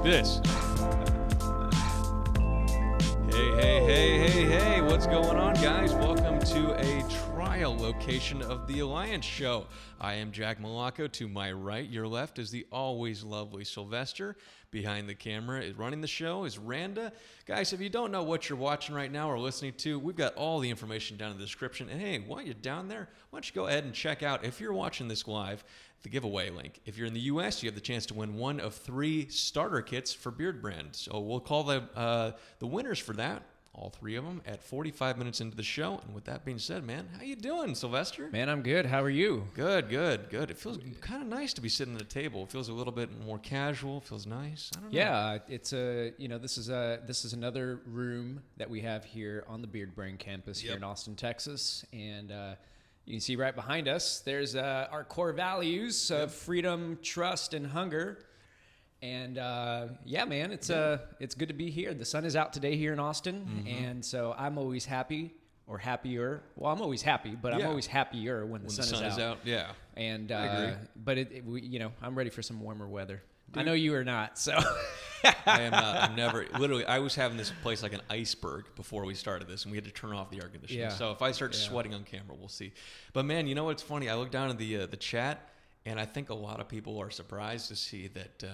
like this. Hey, what's going on, guys? Welcome to a trial location of the Alliance Show. I am Jack Milocco. To my right, your left, is the always lovely Sylvester. Behind the camera is running the show is Randa. Guys, if you don't know what you're watching right now or listening to, we've got all the information down in the description. And hey, while you're down there, why don't you go ahead and check out, if you're watching this live, the giveaway link. If you're in the U.S., you have the chance to win one of 3 starter kits for Beardbrand. So we'll call the winners for that, all 3 of them, at 45 minutes into the show. And with that being said, man, how you doing, Sylvester? Man, I'm good. How are you? Good. It feels kind of nice to be sitting at a table. It feels a little bit more casual. It feels nice. I don't know. Yeah, it's this is another room that we have here on the Beardbrand campus here in Austin, Texas, and you can see right behind us. There's our core values of freedom, trust, and hunger. And yeah, man, it's good to be here. The sun is out today here in Austin, and so I'm always happy or happier. Well, I'm always happy, but I'm always happier when the sun is out. Yeah, and I agree. But I'm ready for some warmer weather. Dude. I know you are not, so. I am not. I'm never. Literally, I was having this place like an iceberg before we started this, and we had to turn off the air conditioning. Yeah. So if I start sweating on camera, we'll see. But man, you know what's funny? I look down at the chat, and I think a lot of people are surprised to see that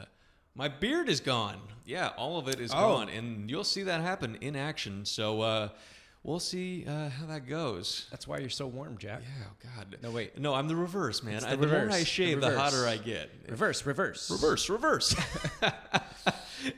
my beard is gone. Yeah, all of it is gone, and you'll see that happen in action. So we'll see how that goes. That's why you're so warm, Jack. Yeah, oh God. No, wait. No, I'm the reverse, man. The more I shave, the hotter I get. Reverse.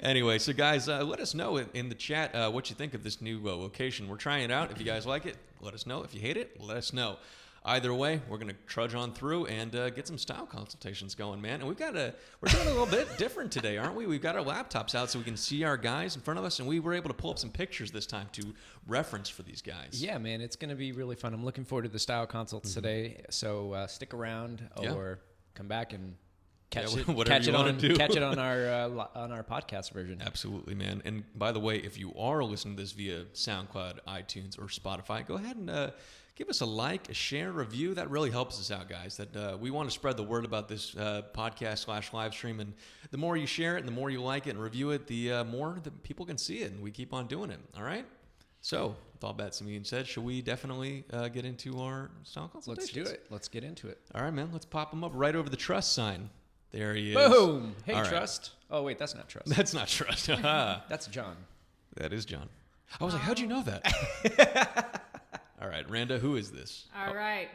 Anyway, so guys, let us know in the chat what you think of this new location. We're trying it out. If you guys like it, let us know. If you hate it, let us know. Either way, we're going to trudge on through and get some style consultations going, man. And we're doing a little bit different today, aren't we? We've got our laptops out so we can see our guys in front of us, and we were able to pull up some pictures this time to reference for these guys. Yeah, man, it's going to be really fun. I'm looking forward to the style consults today, so stick around or come back and catch it on our podcast version. Absolutely, man. And by the way, if you are listening to this via SoundCloud, iTunes, or Spotify, go ahead and give us a like, a share, review. That really helps us out, guys. That we want to spread the word about this podcast/live stream. And the more you share it and the more you like it and review it, the more that people can see it. And we keep on doing it. All right? So, with all that being said, should we definitely get into our style consultations? Let's do it. Let's get into it. All right, man. Let's pop them up right over the trust sign. There he is. Boom. Hey, all right. Trust. Oh, wait, that's not Trust. That's not Trust. That's John. That is John. I was like, how'd you know that? All right, Randa, who is this? All right,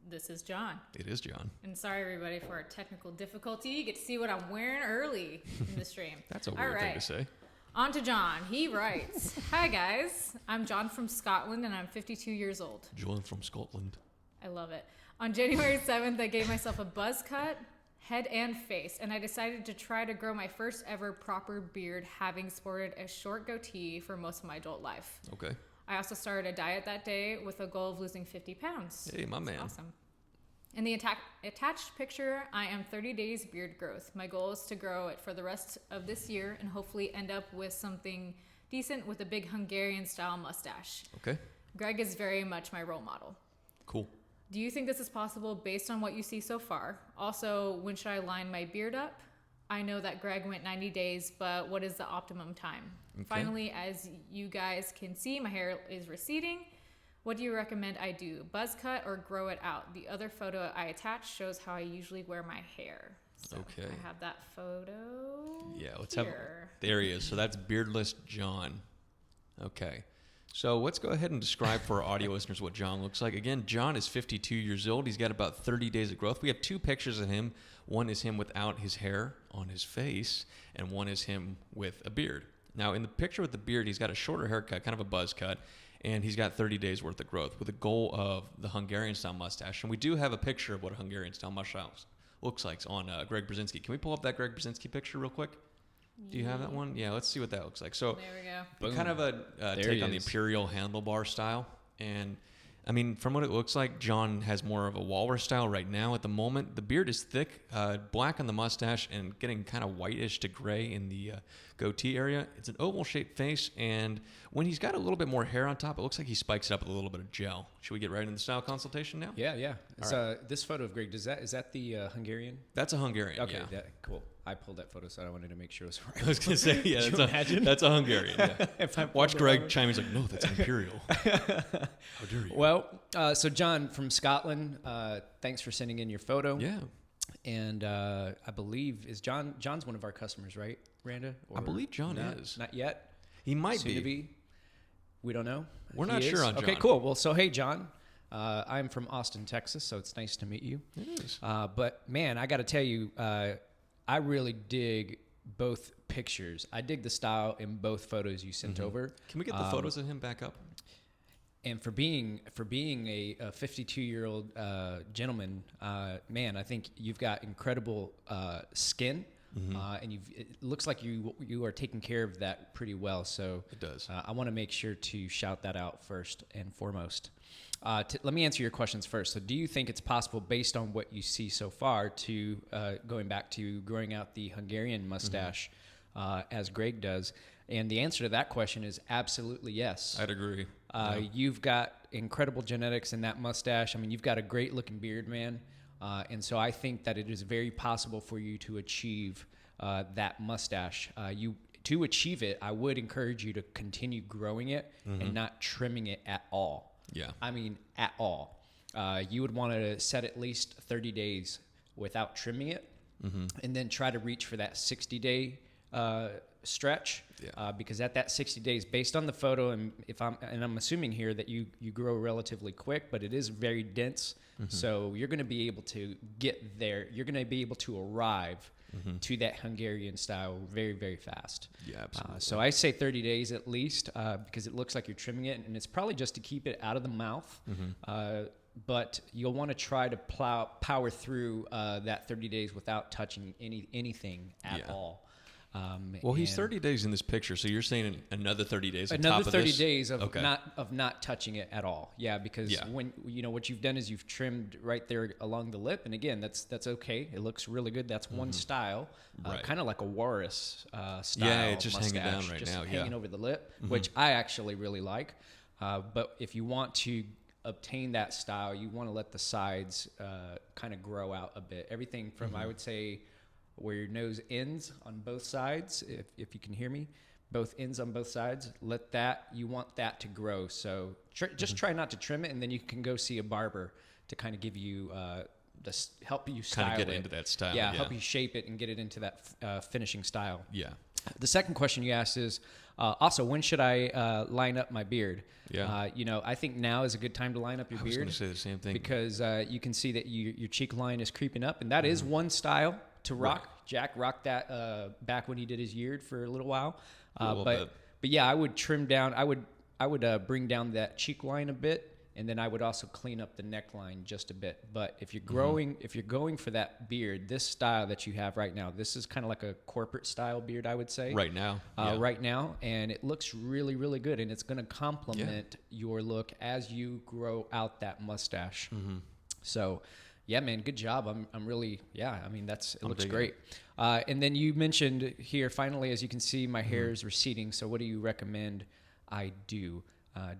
this is John. It is John. And sorry, everybody, for our technical difficulty. You get to see what I'm wearing early in the stream. That's a weird thing to say. On to John. He writes, Hi, guys. I'm John from Scotland, and I'm 52 years old. John from Scotland. I love it. On January 7th, I gave myself a buzz cut, head and face, and I decided to try to grow my first ever proper beard, having sported a short goatee for most of my adult life. Okay. I also started a diet that day with a goal of losing 50 pounds. Hey, my man. Awesome. In the attached picture, I am 30 days beard growth. My goal is to grow it for the rest of this year and hopefully end up with something decent with a big Hungarian-style mustache. Okay. Greg is very much my role model. Cool. Do you think this is possible based on what you see so far? Also, when should I line my beard up? I know that Greg went 90 days, but what is the optimum time? Okay. Finally, as you guys can see, my hair is receding. What do you recommend I do? Buzz cut or grow it out? The other photo I attached shows how I usually wear my hair. So okay. I have that photo. Yeah, let's here. There he is. So that's beardless John. Okay. So let's go ahead and describe for our audio listeners what John looks like. Again, John is 52 years old. He's got about 30 days of growth. We have 2 pictures of him. One is him without his hair on his face, and one is him with a beard. Now, in the picture with the beard, he's got a shorter haircut, kind of a buzz cut, and he's got 30 days worth of growth with a goal of the Hungarian-style mustache. And we do have a picture of what a Hungarian-style mustache looks like on Greg Brzezinski. Can we pull up that Greg Brzezinski picture real quick? Do you have that one? Yeah, let's see what that looks like. So there we go. Kind of a take on the imperial handlebar style. And I mean, from what it looks like, John has more of a walrus style right now at the moment. The beard is thick, black on the mustache, and getting kind of whitish to gray in the goatee area. It's an oval-shaped face, and when he's got a little bit more hair on top, it looks like he spikes it up with a little bit of gel. Should we get right into the style consultation now? Yeah. All right. This photo of Greg, is that the Hungarian? That's a Hungarian, okay, yeah. Cool. I pulled that photo, so I wanted to make sure it was right. I was going to say, yeah, that's a Hungarian. Yeah. If I Watch pulled it Greg over. chime. He's like, no, that's imperial. How dare you? Well, so John from Scotland, thanks for sending in your photo. Yeah. And I believe John's one of our customers, right, Randa? I believe John is. Not yet. He might Soon to be. We don't know. We're He not sure is? on John. Okay, cool. Well, so hey, John. I'm from Austin, Texas, so it's nice to meet you. It is. But man, I got to tell you, I really dig both pictures. I dig the style in both photos you sent over. Can we get the photos of him back up? And for being a 52-year-old gentleman, man, I think you've got incredible skin, and it looks like you are taking care of that pretty well. So It does. I want to make sure to shout that out first and foremost. Let me answer your questions first. So, do you think it's possible, based on what you see so far, to going back to growing out the Hungarian mustache as Greg does? And the answer to that question is absolutely yes. I'd agree. You've got incredible genetics in that mustache. I mean, you've got a great looking beard, man. And so I think that it is very possible for you to achieve that mustache. To achieve it, I would encourage you to continue growing it and not trimming it at all. Yeah. I mean, at all. You would want to set at least 30 days without trimming it, and then try to reach for that 60-day stretch. Yeah. Because at that 60 days, based on the photo, and I'm assuming here that you grow relatively quick, but it is very dense. So you're going to be able to get there. You're going to be able to arrive to that Hungarian style very, very fast. Yeah, absolutely. So I say 30 days at least, because it looks like you're trimming it, and it's probably just to keep it out of the mouth. But you'll want to try to power through that 30 days without touching anything at all. Well, he's 30 days in this picture, so you're saying another 30 days on top Another of 30 this? days of Okay. not touching it at all. Yeah, because when what you've done is you've trimmed right there along the lip, and again, that's okay. It looks really good. That's one style, Right. kind of like a Walrus style. Yeah, it's just mustache, hanging down right just now, hanging over the lip, which I actually really like. But if you want to obtain that style, you want to let the sides kind of grow out a bit. Everything from I would say, where your nose ends on both sides, if you can hear me, both ends on both sides, you want that to grow. So just try not to trim it, and then you can go see a barber to kind of give you, help you style it. Kind of get into that style. Yeah, help you shape it and get it into that finishing style. Yeah. The second question you asked is, also, when should I line up my beard? Yeah. I think now is a good time to line up your I was beard. going to say the same thing. Because you can see that your cheek line is creeping up, and that is one style to rock. Right. Jack rocked that back when he did his beard for a little while. A little but bit. but yeah, I would trim down. I would bring down that cheek line a bit, and then I would also clean up the neckline just a bit. But if you're going for that beard, this style that you have right now, this is kind of like a corporate style beard, I would say. Right now. Right now, and it looks really, really good, and it's going to complement your look as you grow out that mustache. So, yeah, man, good job. I'm really, I mean, it looks great. And then you mentioned here, finally, as you can see, my hair is receding. So what do you recommend I do?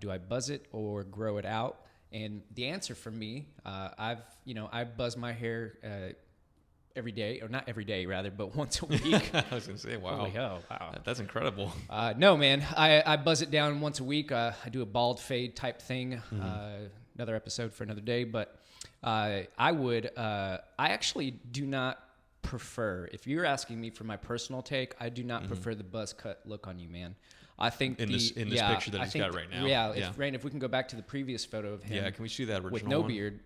Do I buzz it or grow it out? And the answer for me, I buzz my hair every day, or not every day rather, but once a week. I was going to say, wow. Holy hell, wow. That's incredible. No, man, I buzz it down once a week. I do a bald fade type thing. Another episode for another day, but I actually do not prefer, if you're asking me for my personal take, I do not prefer the buzz cut look on you, man. I think in this picture that he's got right now. Yeah, Rain, if we can go back to the previous photo of him. Yeah, can we see that original with no one? beard,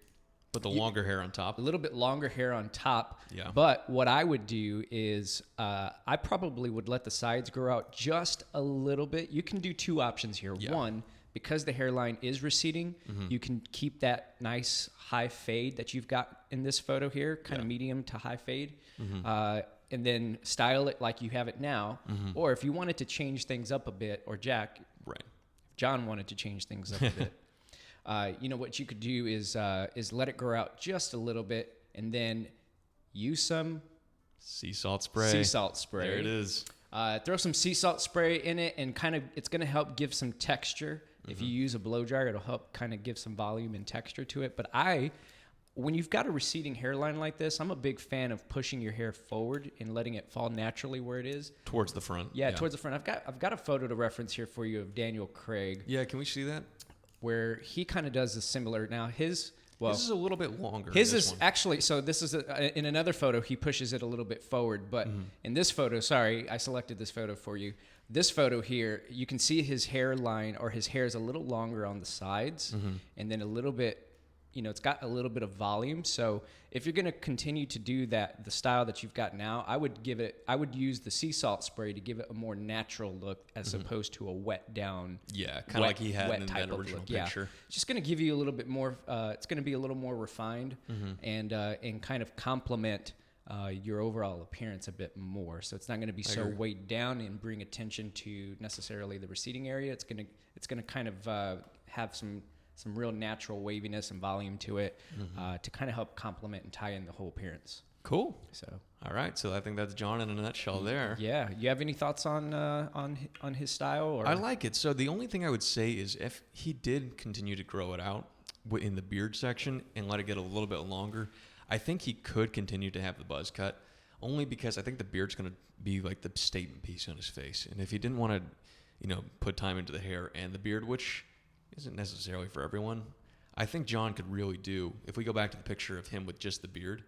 But the longer hair on top. a little bit longer hair on top. Yeah. But what I would do is I probably would let the sides grow out just a little bit. You can do two options here. Yeah. One, because the hairline is receding, you can keep that nice high fade that you've got in this photo here, kind of medium to high fade, and then style it like you have it now. Or if you wanted to change things up a bit, or John wanted to change things up a bit, what you could do is let it grow out just a little bit, and then use some Sea salt spray. sea salt spray. There it is. Throw some sea salt spray in it, and it's going to help give some texture. If you use a blow dryer, it'll help kind of give some volume and texture to it. But when you've got a receding hairline like this, I'm a big fan of pushing your hair forward and letting it fall naturally where it is. Towards the front. Yeah, towards the front. I've got a photo to reference here for you of Daniel Craig. Yeah, can we see that? Where he kind of does a similar. Now his this is a little bit longer. His is actually, so this is in another photo, he pushes it a little bit forward, but in this photo, sorry, I selected this photo for you. This photo here, you can see his hairline, or his hair is a little longer on the sides, and then a little bit, it's got a little bit of volume. So if you're going to continue to do that, the style that you've got now, I would use the sea salt spray to give it a more natural look as opposed to a wet down. Yeah, kind of like he had in that original picture. Yeah. It's just going to give you a little bit more, it's going to be a little more refined and kind of complement your overall appearance a bit more. So it's not going to be so weighed down and bring attention to necessarily the receding area. It's going to kind of have some real natural waviness and volume to it to kind of help complement and tie in the whole appearance. Cool. So, all right. So I think that's John in a nutshell there. Yeah. You have any thoughts on his style? Or? I like it. So the only thing I would say is if he did continue to grow it out in the beard section and let it get a little bit longer, I think he could continue to have the buzz cut, only because I think the beard's going to be like the statement piece on his face. And if he didn't want to, put time into the hair and the beard, which isn't necessarily for everyone, I think John could really do, if we go back to the picture of him with just the beard,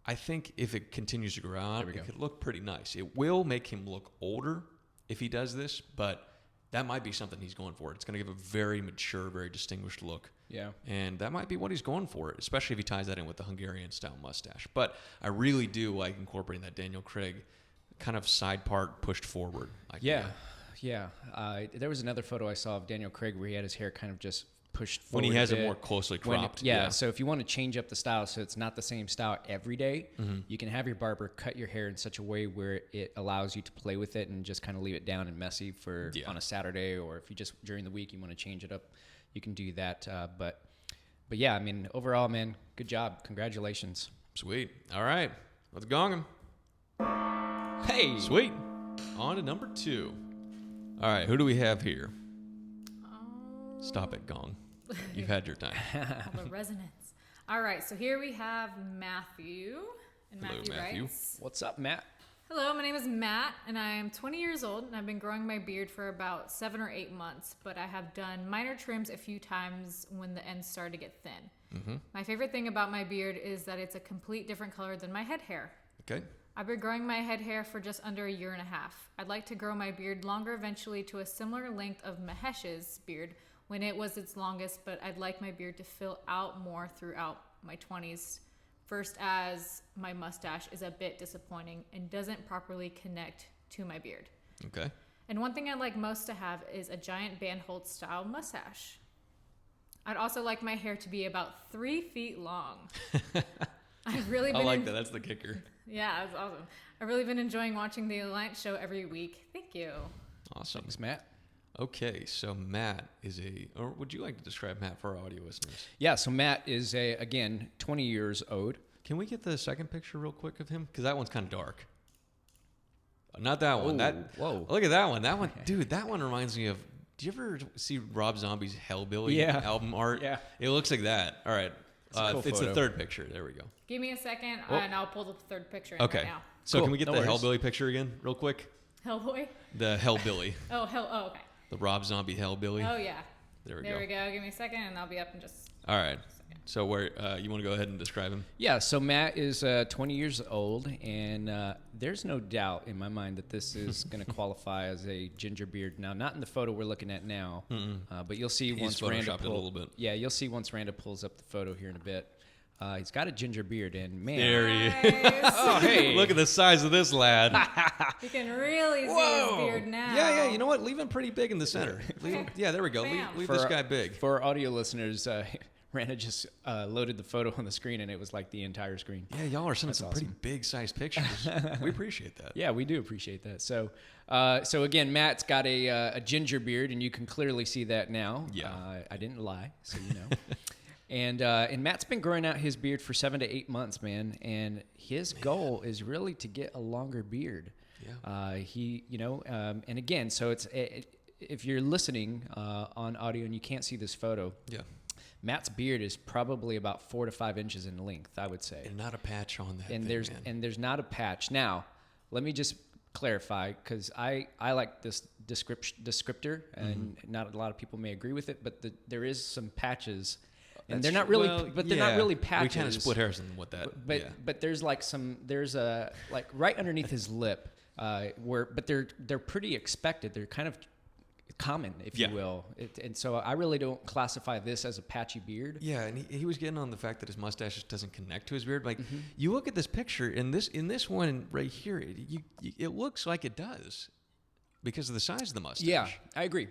I think if it continues to grow out, it could look pretty nice. It will make him look older if he does this, but that might be something he's going for. It's going to give a very mature, very distinguished look. Yeah. And that might be what he's going for, especially if he ties that in with the Hungarian-style mustache. But I really do like incorporating that Daniel Craig kind of side part pushed forward. Yeah. There was another photo I saw of Daniel Craig where he had his hair kind of just pushed forward. When he has it more closely cropped. So if you want to change up the style so it's not the same style every day, you can have your barber cut your hair in such a way where it allows you to play with it and just kind of leave it down and messy for on a Saturday, or if you just during the week you want to change it up, you can do that. But yeah, I mean, overall, man, good job. Congratulations. Sweet. All right. Let's gong him. Hey. Sweet. On to number 2. All right. Who do we have here? Stop it, gong. You've had your time. All the resonance. All right. So here we have Matthew. And Hello, Matthew writes, What's up, Matt? hello, my name is Matt, and I am 20 years old, and I've been growing my beard for about 7 or 8 months, but I have done minor trims a few times when the ends started to get thin. My favorite thing about my beard is that it's a complete different color than my head hair. Okay. I've been growing my head hair for just under a year and a half. I'd like to grow my beard longer eventually to a similar length of Mahesh's beard when it was its longest, but I'd like my beard to fill out more throughout my 20s. First, as my mustache is a bit disappointing and doesn't properly connect to my beard. Okay. And one thing I'd like most to have is a giant Bandhold style mustache. I'd also like my hair to be about 3 feet long. I've really been I like that. That's the kicker. Yeah, that's awesome. I've really been enjoying watching the Alliance show every week. Thank you. Awesome. Thanks, Matt. Okay, so Matt is or would you like to describe Matt for our audio listeners? Yeah, so Matt is again, 20 years old. Can we get the second picture real quick of him? Because that one's kind of dark. Not that one. Whoa. Look at that one. That one, dude, that one reminds me of, do you ever see Rob Zombie's Hellbilly album art? Yeah. It looks like that. All right. It's the third picture. There we go. Give me a second, and I'll pull the third picture in Okay. right now. So Cool. can we get No the worries. Hellbilly picture again real quick? Hellboy? The Hellbilly. Oh, okay. The Rob Zombie Hellbilly. Oh, yeah. There we There go. we go. Give me a second, and I'll be up in just All right. a second. So where you want to go ahead and describe him? Yeah, so Matt is 20 years old, and there's no doubt in my mind that this is going to qualify as a ginger beard. Now, not in the photo we're looking at now, but you'll see once Randa photoshopped it a little bit. Yeah, you'll see once Randa pulls up the photo here in a bit. He's got a ginger beard, and man, There he is. Nice. oh hey, Look at the size of this lad. You can really see Whoa. his beard now. Yeah. You know what? Leave him pretty big in the center. Yeah, there we go. Bam. Leave this guy big. For our audio listeners, Randa just loaded the photo on the screen, and it was like the entire screen. Yeah, y'all are sending some That's pretty big size pictures. We appreciate that. Yeah, we do appreciate that. So, so again, Matt's got a ginger beard, and you can clearly see that now. Yeah. I didn't lie, so you know. And Matt's been growing out his beard for 7 to 8 months, man. And his goal is really to get a longer beard. Yeah. And again, so if you're listening on audio and you can't see this photo, Yeah. Matt's beard is probably about 4 to 5 inches in length, I would say. And not a patch on that. And there's not a patch. Now, let me just clarify, because I like this descriptor, and not a lot of people may agree with it, but there is some patches, and they're not really, they're not really patches. We kind of split hairs on what that. But there's like there's a like right underneath his lip, but they're pretty expected. They're kind of common, if you will. And so I really don't classify this as a patchy beard. Yeah, and he was getting on the fact that his mustache just doesn't connect to his beard. Like, you look at this picture, in this one right here, it looks like it does because of the size of the mustache. Yeah, I agree.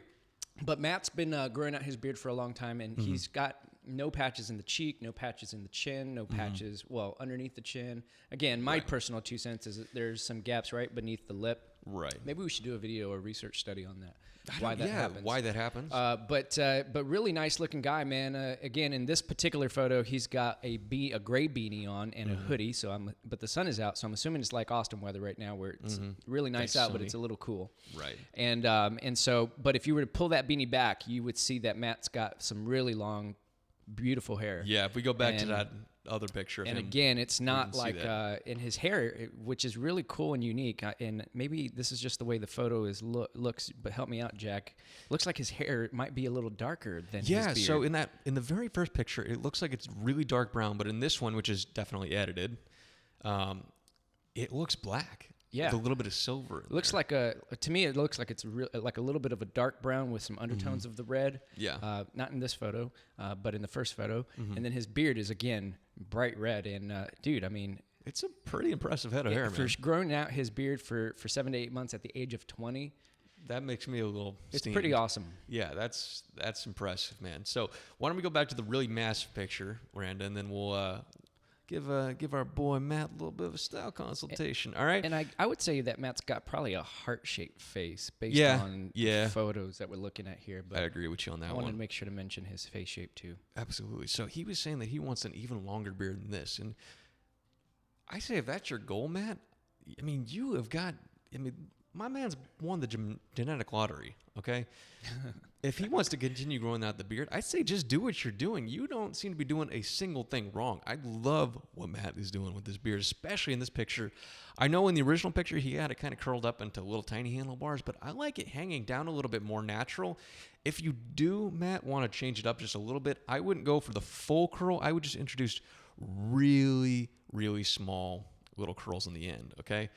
But Matt's been growing out his beard for a long time, and he's got no patches in the cheek, no patches in the chin, no patches, underneath the chin. Again, my personal 2 cents is that there's some gaps right beneath the lip. Right. Maybe we should do a video or research study on that. Why that happens. But really nice looking guy, man. Again, in this particular photo, he's got a gray beanie on and a hoodie. But the sun is out, so I'm assuming it's like Austin weather right now, where it's really nice out, but it's a little cool. Right. And so, but if you were to pull that beanie back, you would see that Matt's got some really long, beautiful hair. Yeah. If we go back to that other picture of him, and again, it's not like in his hair, which is really cool and unique. And maybe this is just the way the photo looks. But help me out, Jack. Looks like his hair might be a little darker than his beard. So in the very first picture, it looks like it's really dark brown. But in this one, which is definitely edited, it looks black. Yeah, with a little bit of silver. It looks like to me, it looks like it's like a little bit of a dark brown with some undertones of the red. Yeah. Not in this photo, but in the first photo. And then his beard is again bright red. And dude, I mean, it's a pretty impressive head of hair, man. For growing out his beard for 7 to 8 months at the age of 20. That makes me a little It's steamed. pretty awesome. Yeah, that's impressive, man. So why don't we go back to the really massive picture, Randa, and then we'll give our boy Matt a little bit of a style consultation. All right. And I would say that Matt's got probably a heart-shaped face based on the photos that we're looking at here. But I agree with you on that one. I wanted to make sure to mention his face shape too. Absolutely. So he was saying that he wants an even longer beard than this, and I say if that's your goal, Matt, I mean my man's won the genetic lottery. Okay. If he wants to continue growing out the beard, I'd say just do what you're doing. You don't seem to be doing a single thing wrong. I love what Matt is doing with his beard, especially in this picture. I know in the original picture he had it kind of curled up into little tiny handlebars, but I like it hanging down a little bit more natural. If you do, Matt, want to change it up just a little bit, I wouldn't go for the full curl. I would just introduce really, really small little curls in the end, okay?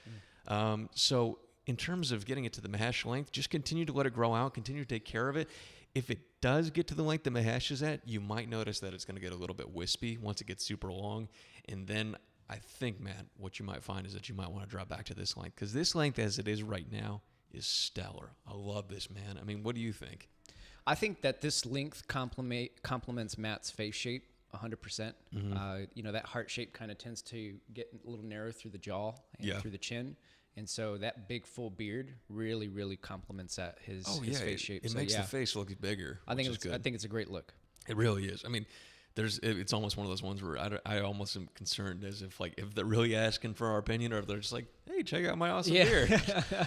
So in terms of getting it to the Mahesh length, just continue to let it grow out, continue to take care of it. If it does get to the length that Mahesh is at, you might notice that it's going to get a little bit wispy once it gets super long. And then I think, Matt, what you might find is that you might want to drop back to this length, because this length as it is right now is stellar. I love this, man. I mean, what do you think? I think that this length complements Matt's face shape 100%. That heart shape kind of tends to get a little narrow through the jaw and through the chin. And so that big full beard really, really complements his face shape. It makes the face look bigger. I think it's a great look. It really is. I mean, it's almost one of those ones where I almost am concerned as if they're really asking for our opinion, or if they're just like, hey, check out my awesome beard.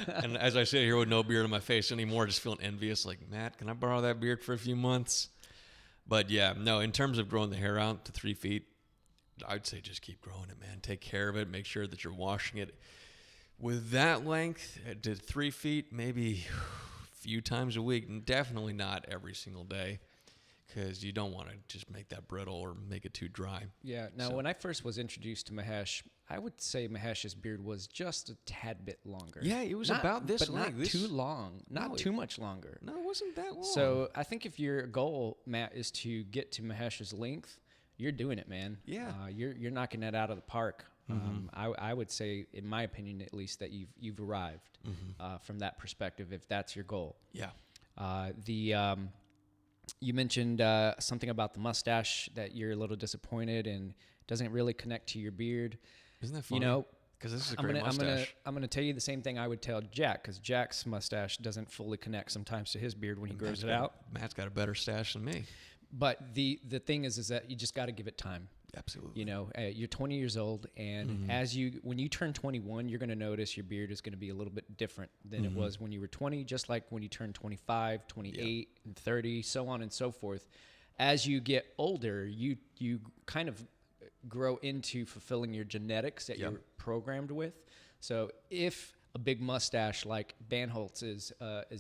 And as I sit here with no beard on my face anymore, just feeling envious, like, Matt, can I borrow that beard for a few months? But yeah, no, in terms of growing the hair out to 3 feet, I'd say just keep growing it, man. Take care of it. Make sure that you're washing it. With that length, to 3 feet, maybe a few times a week, and definitely not every single day, because you don't want to just make that brittle or make it too dry. Yeah. Now, when I first was introduced to Mahesh, I would say Mahesh's beard was just a tad bit longer. Yeah, it was about this length. Not too long. Not too much longer. No, it wasn't that long. So I think if your goal, Matt, is to get to Mahesh's length, you're doing it, man. Yeah. You're knocking that out of the park. I would say, in my opinion at least, that you've arrived from that perspective, if that's your goal. Yeah. You mentioned something about the mustache, that you're a little disappointed and doesn't really connect to your beard. Isn't that funny? Because this is a great mustache. I'm gonna tell you the same thing I would tell Jack, because Jack's mustache doesn't fully connect sometimes to his beard when he grows it out. Matt's got a better stash than me. But the thing is that you just got to give it time. Absolutely. You're 20 years old, and when you turn 21, you're going to notice your beard is going to be a little bit different than it was when you were 20, just like when you turn 25, 28, and 30, so on and so forth. as you get older, you kind of grow into fulfilling your genetics that you're programmed with. So if a big mustache like Banholtz is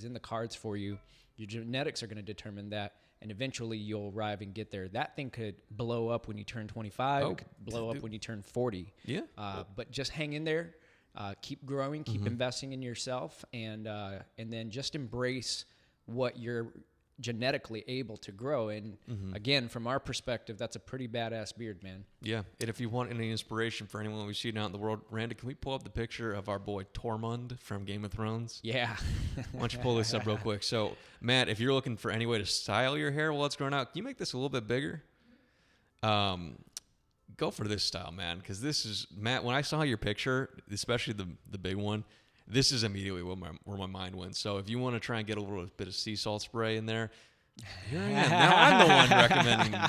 in the cards for you, your genetics are going to determine that, and eventually you'll arrive and get there. That thing could blow up when you turn 25. It could blow up when you turn 40. Yeah. But just hang in there, keep growing, keep investing in yourself, and then just embrace what you're genetically able to grow. And again, from our perspective, that's a pretty badass beard, man. Yeah. And if you want any inspiration for anyone we see out in the world, Randa, can we pull up the picture of our boy Tormund from Game of Thrones? Yeah. Why don't you pull this up real quick? So, Matt, if you're looking for any way to style your hair while it's growing out, can you make this a little bit bigger? Go for this style, man, because this is, Matt, when I saw your picture, especially the big one, this is immediately where my mind went. So if you want to try and get a little bit of sea salt spray in there, here I am. Now I'm the one recommending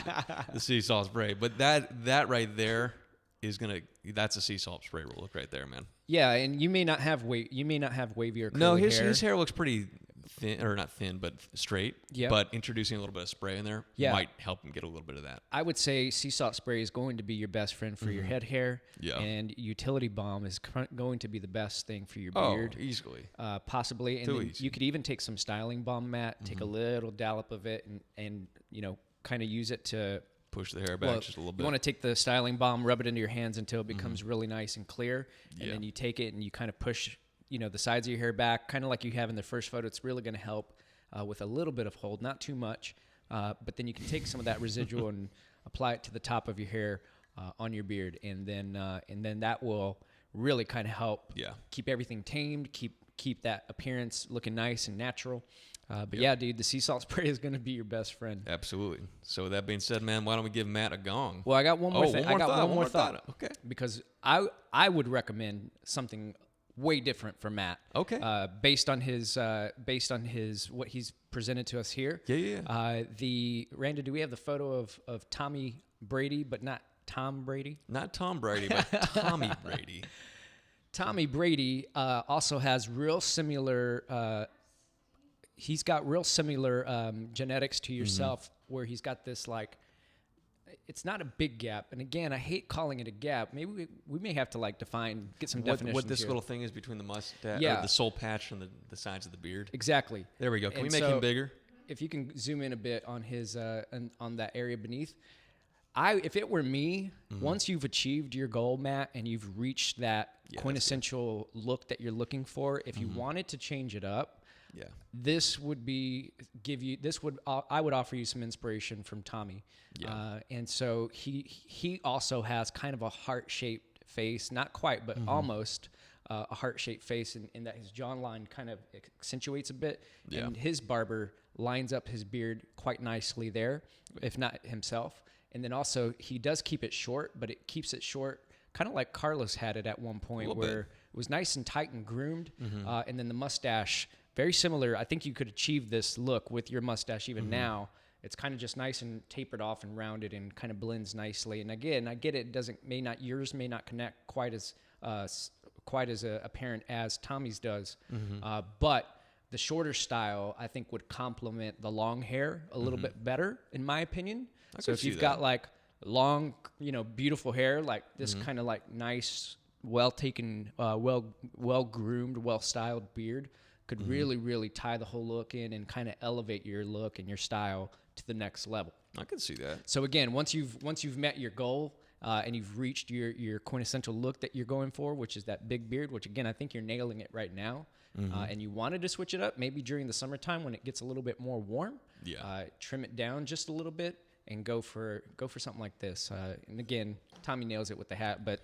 the sea salt spray. But that right there is that's a sea salt spray look right there, man. Yeah, and you may not have wavier curly No, hair. his hair looks pretty thin, or not thin, but straight. Yep. But introducing a little bit of spray in there might help him get a little bit of that. I would say sea salt spray is going to be your best friend for your head hair. Yeah. And utility balm is going to be the best thing for your beard. Oh, easily. Possibly. And then easy. you could even take some styling balm, Matt, take a little dollop of it and kind of use it to push the hair back just a little bit. You want to take the styling balm, rub it into your hands until it becomes really nice and clear. And then you take it and you kind of push, the sides of your hair back, kind of like you have in the first photo. It's really going to help with a little bit of hold, not too much. But then you can take some of that residual and apply it to the top of your hair on your beard. And then that will really kind of help keep everything tamed, keep that appearance looking nice and natural. But yeah, dude, the sea salt spray is going to be your best friend. Absolutely. So with that being said, man, why don't we give Matt a gong? Well, I got one more thing. I got one more thought. Okay. Because I would recommend something way different for Matt. Okay. Based on his what he's presented to us here. Yeah. Randa, do we have the photo of Tommy Brady, but not Tom Brady? Not Tom Brady, but Tommy Brady. Tommy Brady also has real similar. He's got real similar genetics to yourself, where he's got this it's not a big gap. And again, I hate calling it a gap. Maybe we may have to get some definitions. What this here. little thing is between the mustache, or the soul patch, and the sides of the beard. Exactly. There we go. Can we make him bigger? If you can zoom in a bit on his on that area beneath. If it were me, once you've achieved your goal, Matt, and you've reached that quintessential look that you're looking for, if you wanted to change it up, this would I would offer you some inspiration from Tommy. And so he also has kind of a heart-shaped face, not quite, but almost a heart-shaped face, in that his jawline kind of accentuates a bit, and his barber lines up his beard quite nicely there, if not himself. And then also he does keep it short, but it keeps it short kind of like Carlos had it at one point, where it was nice and tight and groomed, and then the mustache, very similar. I think you could achieve this look with your mustache even now. It's kind of just nice and tapered off and rounded and kind of blends nicely. And again, I get it. Yours may not connect quite as apparent as Tommy's does. But the shorter style, I think, would complement the long hair a little bit better, in my opinion. So if you've got long, beautiful hair, like this kind of nice, well taken, well groomed, well styled beard, could really, really tie the whole look in and kind of elevate your look and your style to the next level. I can see that. So again, once you've met your goal and you've reached your quintessential look that you're going for, which is that big beard, which again, I think you're nailing it right now. And you wanted to switch it up maybe during the summertime when it gets a little bit more warm. Trim it down just a little bit and go for something like this. And again, Tommy nails it with the hat, but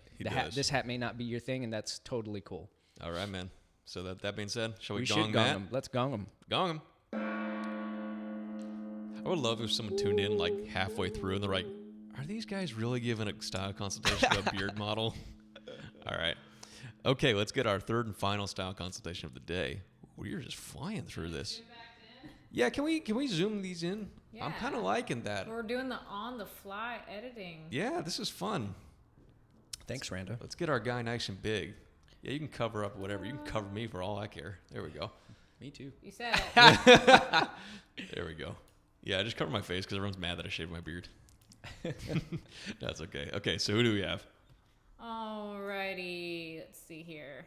this hat may not be your thing, and that's totally cool. All right, man. So that being said, shall we gong Matt? him? Let's gong him. Gong him. I would love if someone tuned in halfway through and they're like, are these guys really giving a style consultation to a beard model? All right. Okay, let's get our third and final style consultation of the day. We're just flying through this. Yeah, can we zoom these in? Yeah. I'm kind of liking that. We're doing the on-the-fly editing. Yeah, this is fun. Thanks, Randa. Let's get our guy nice and big. Yeah, you can cover up whatever. You can cover me for all I care. There we go. Me too. You said it. There we go. Yeah, I just cover my face because everyone's mad that I shaved my beard. That's okay. Okay, so who do we have? Alrighty, let's see here.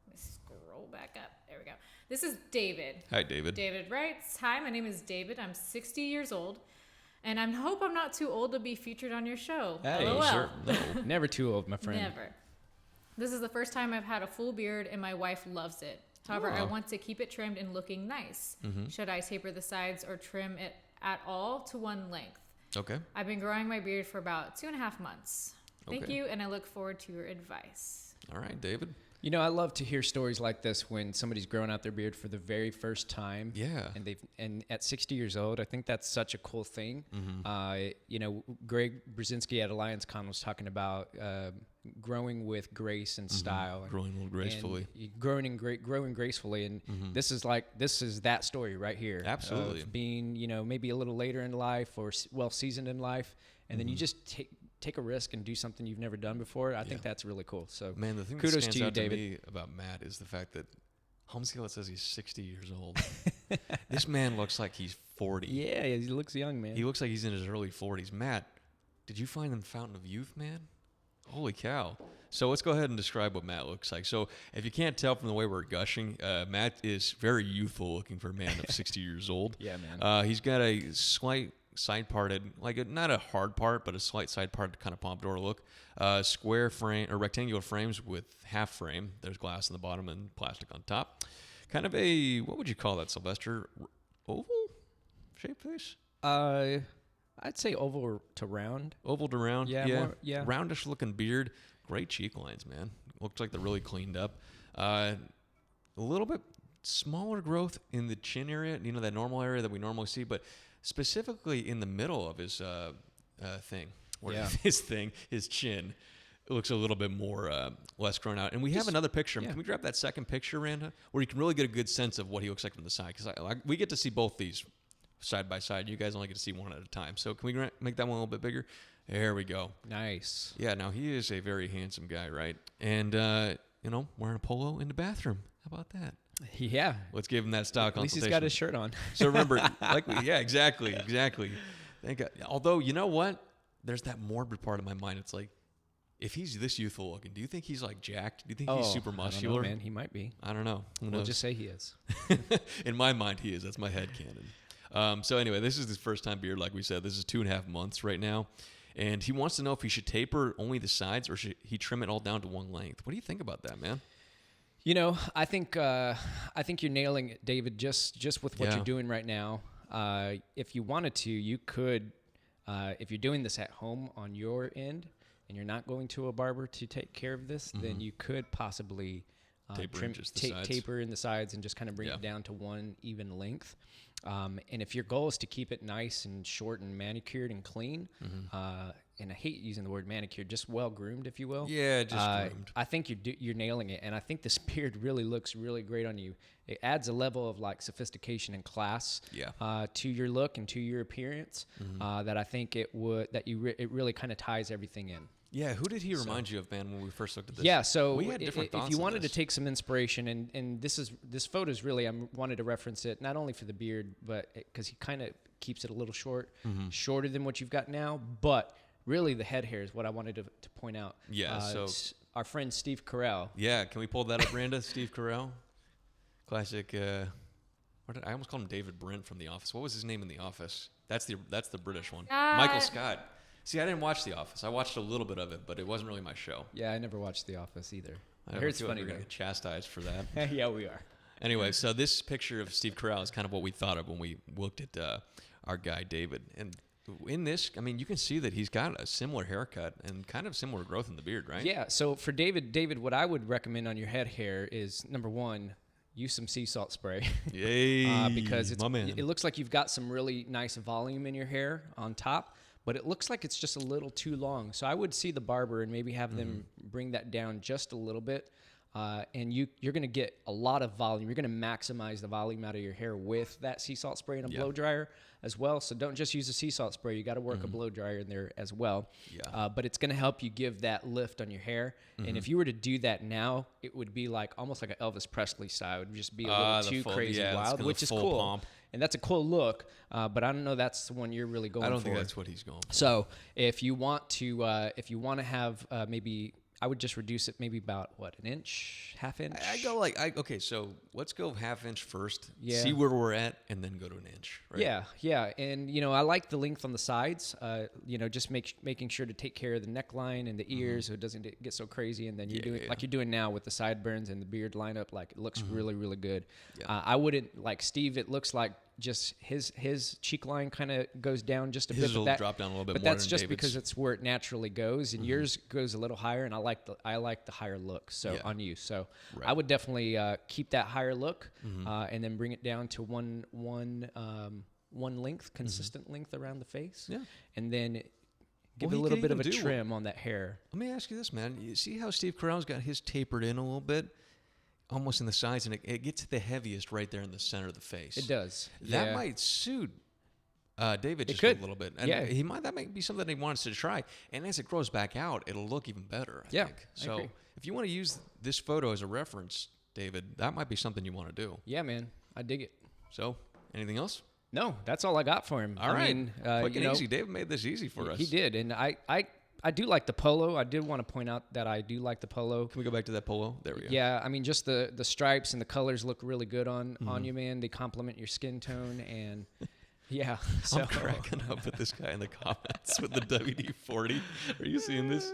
Let me scroll back up. There we go. This is David. Hi, David. David writes, "Hi, my name is David. I'm 60 years old, and I hope I'm not too old to be featured on your show." Hey, LOL. Sir, no. Never too old, my friend. Never. This is the first time I've had a full beard, and my wife loves it. However, I want to keep it trimmed and looking nice. Should I taper the sides or trim it at all to one length? Okay. I've been growing my beard for about 2.5 months. Thank Okay. you, and I look forward to your advice. All right, David. You know, I love to hear stories like this when somebody's growing out their beard for the very first time. Yeah. And at 60 years old, I think that's such a cool thing. You know, Greg Brzezinski at Alliance Con was talking about growing with grace and style, and Growing a little gracefully. growing gracefully, and this is that story right here. Absolutely. Of being, you know, maybe a little later in life or well seasoned in life, and then you just take a risk and do something you've never done before. I think that's really cool. So, Man, the thing that kudos stands to you, out David. to me about Matt is the fact that home scale says he's 60 years old. This man looks like he's 40. Yeah, he looks young, man. He looks like he's in his early 40s. Matt, did you find the fountain of youth, man? Holy cow. So let's go ahead and describe what Matt looks like. So if you can't tell from the way we're gushing, Matt is very youthful looking for a man of 60 years old. Yeah, man. He's got a slight side parted, not a hard part, but a slight side part kind of pompadour look. Square frame or rectangular frames with half frame. There's glass on the bottom and plastic on top. Kind of a, what would you call that, Sylvester? Oval shaped face? I'd say oval to round. Oval to round. Yeah, Yeah. Roundish looking beard. Great cheek lines, man. Looks like they're really cleaned up. A little bit smaller growth in the chin area, you know, that normal area that we normally see, but specifically in the middle of his thing, or his chin, it looks a little bit more less grown out. And we have another picture. Yeah. Can we grab that second picture, Randa, where you can really get a good sense of what he looks like from the side? Because we get to see both these side by side. You guys only get to see one at a time. So can we make that one a little bit bigger? There we go. Nice. Yeah, now he is a very handsome guy, right? And, you know, wearing a polo in the bathroom. How about that? Yeah. Let's give him that style At least consultation. he's got his shirt on. So remember, exactly. Thank God. Although, you know what? There's that morbid part of my mind. It's like, if he's this youthful looking, do you think he's like jacked? Do you think he's super muscular? I don't know, man. He might be. I don't know. Who We'll knows? just say he is. In my mind, he is. That's my headcanon. So anyway, this is his first time beard, like we said. This is 2.5 months right now. And he wants to know if he should taper only the sides or should he trim it all down to one length. What do you think about that, man? You know, I think you're nailing it, David. Just with what you're doing right now. If you wanted to, you could. If you're doing this at home on your end, and you're not going to a barber to take care of this, then you could possibly taper in the sides and just kind of bring it down to one even length. And if your goal is to keep it nice and short and manicured and clean, and I hate using the word manicured, just well groomed, if you will. Yeah, just groomed. I think you're nailing it, and I think this beard really looks really great on you. It adds a level of like sophistication and class to your look and to your appearance that I think it really kind of ties everything in. Yeah, who did he remind you of, man, when we first looked at this? Yeah, so we had different thoughts if you on wanted this. to take some inspiration, and this photo is really, I wanted to reference it not only for the beard, but because he kind of keeps it a little shorter than what you've got now, but really the head hair is what I wanted to point out. Yeah, so our friend Steve Carell. Yeah, can we pull that up, Randa? Steve Carell, classic. I almost called him David Brent from The Office. What was his name in The Office? That's the British one. Michael Scott. See, I didn't watch The Office. I watched a little bit of it, but it wasn't really my show. Yeah, I never watched The Office either. I heard it's funny. We're gonna get chastised for that. Yeah, we are. Anyway, so this picture of Steve Carell is kind of what we thought of when we looked at our guy David. And in this, I mean, you can see that he's got a similar haircut and kind of similar growth in the beard, right? Yeah. So for David, what I would recommend on your head hair is number one, use some sea salt spray. Yay! Because my man. It looks like you've got some really nice volume in your hair on top, but it looks like it's just a little too long. So I would see the barber and maybe have them bring that down just a little bit. And you're going to get a lot of volume. You're going to maximize the volume out of your hair with that sea salt spray and a blow dryer as well. So don't just use a sea salt spray. You got to work a blow dryer in there as well. Yeah. But it's going to help you give that lift on your hair. And if you were to do that now, it would be like almost like an Elvis Presley style. It would just be a little too crazy wild, which is cool. Pomp. and that's a cool look. But I don't know that's the one you're really going for. I don't think that's what he's going for. So if you want to have maybe. I would just reduce it maybe about, an inch, half inch? I go okay, so let's go half inch first, Yeah. see where we're at, and then go to an inch, right? Yeah. And, I like the length on the sides, just making sure to take care of the neckline and the ears so it doesn't get so crazy. And then like you're doing now with the sideburns and the beard lineup, like it looks really, really good. Yeah. I wouldn't, like Steve, it looks like just his cheek line kind of goes down just a bit. His will drop down a little bit but more that's than just David's. because it's where it naturally goes, and yours goes a little higher, and I like the higher look on you. So I would definitely keep that higher look, and then bring it down to one length, consistent length around the face. Yeah, and then give it a little bit of a trim on that hair. Let me ask you this, man. You see how Steve Carell's got his tapered in a little bit? Almost in the sides, and it gets the heaviest right there in the center of the face. It does. That might suit David just a little bit. And that might be something he wants to try. And as it grows back out, it'll look even better, I think. So agree. If you want to use this photo as a reference, David, that might be something you want to do. Yeah, man. I dig it. So, anything else? No, that's all I got for him. All right. Quick and easy. David made this easy for us. He did, and I do like the polo. I did want to point out that I do like the polo. Can we go back to that polo? There we go. Yeah, I mean, just the stripes and the colors look really good on you, man. They complement your skin tone, and yeah. So. I'm cracking up with this guy in the comments with the WD-40. Are you seeing this?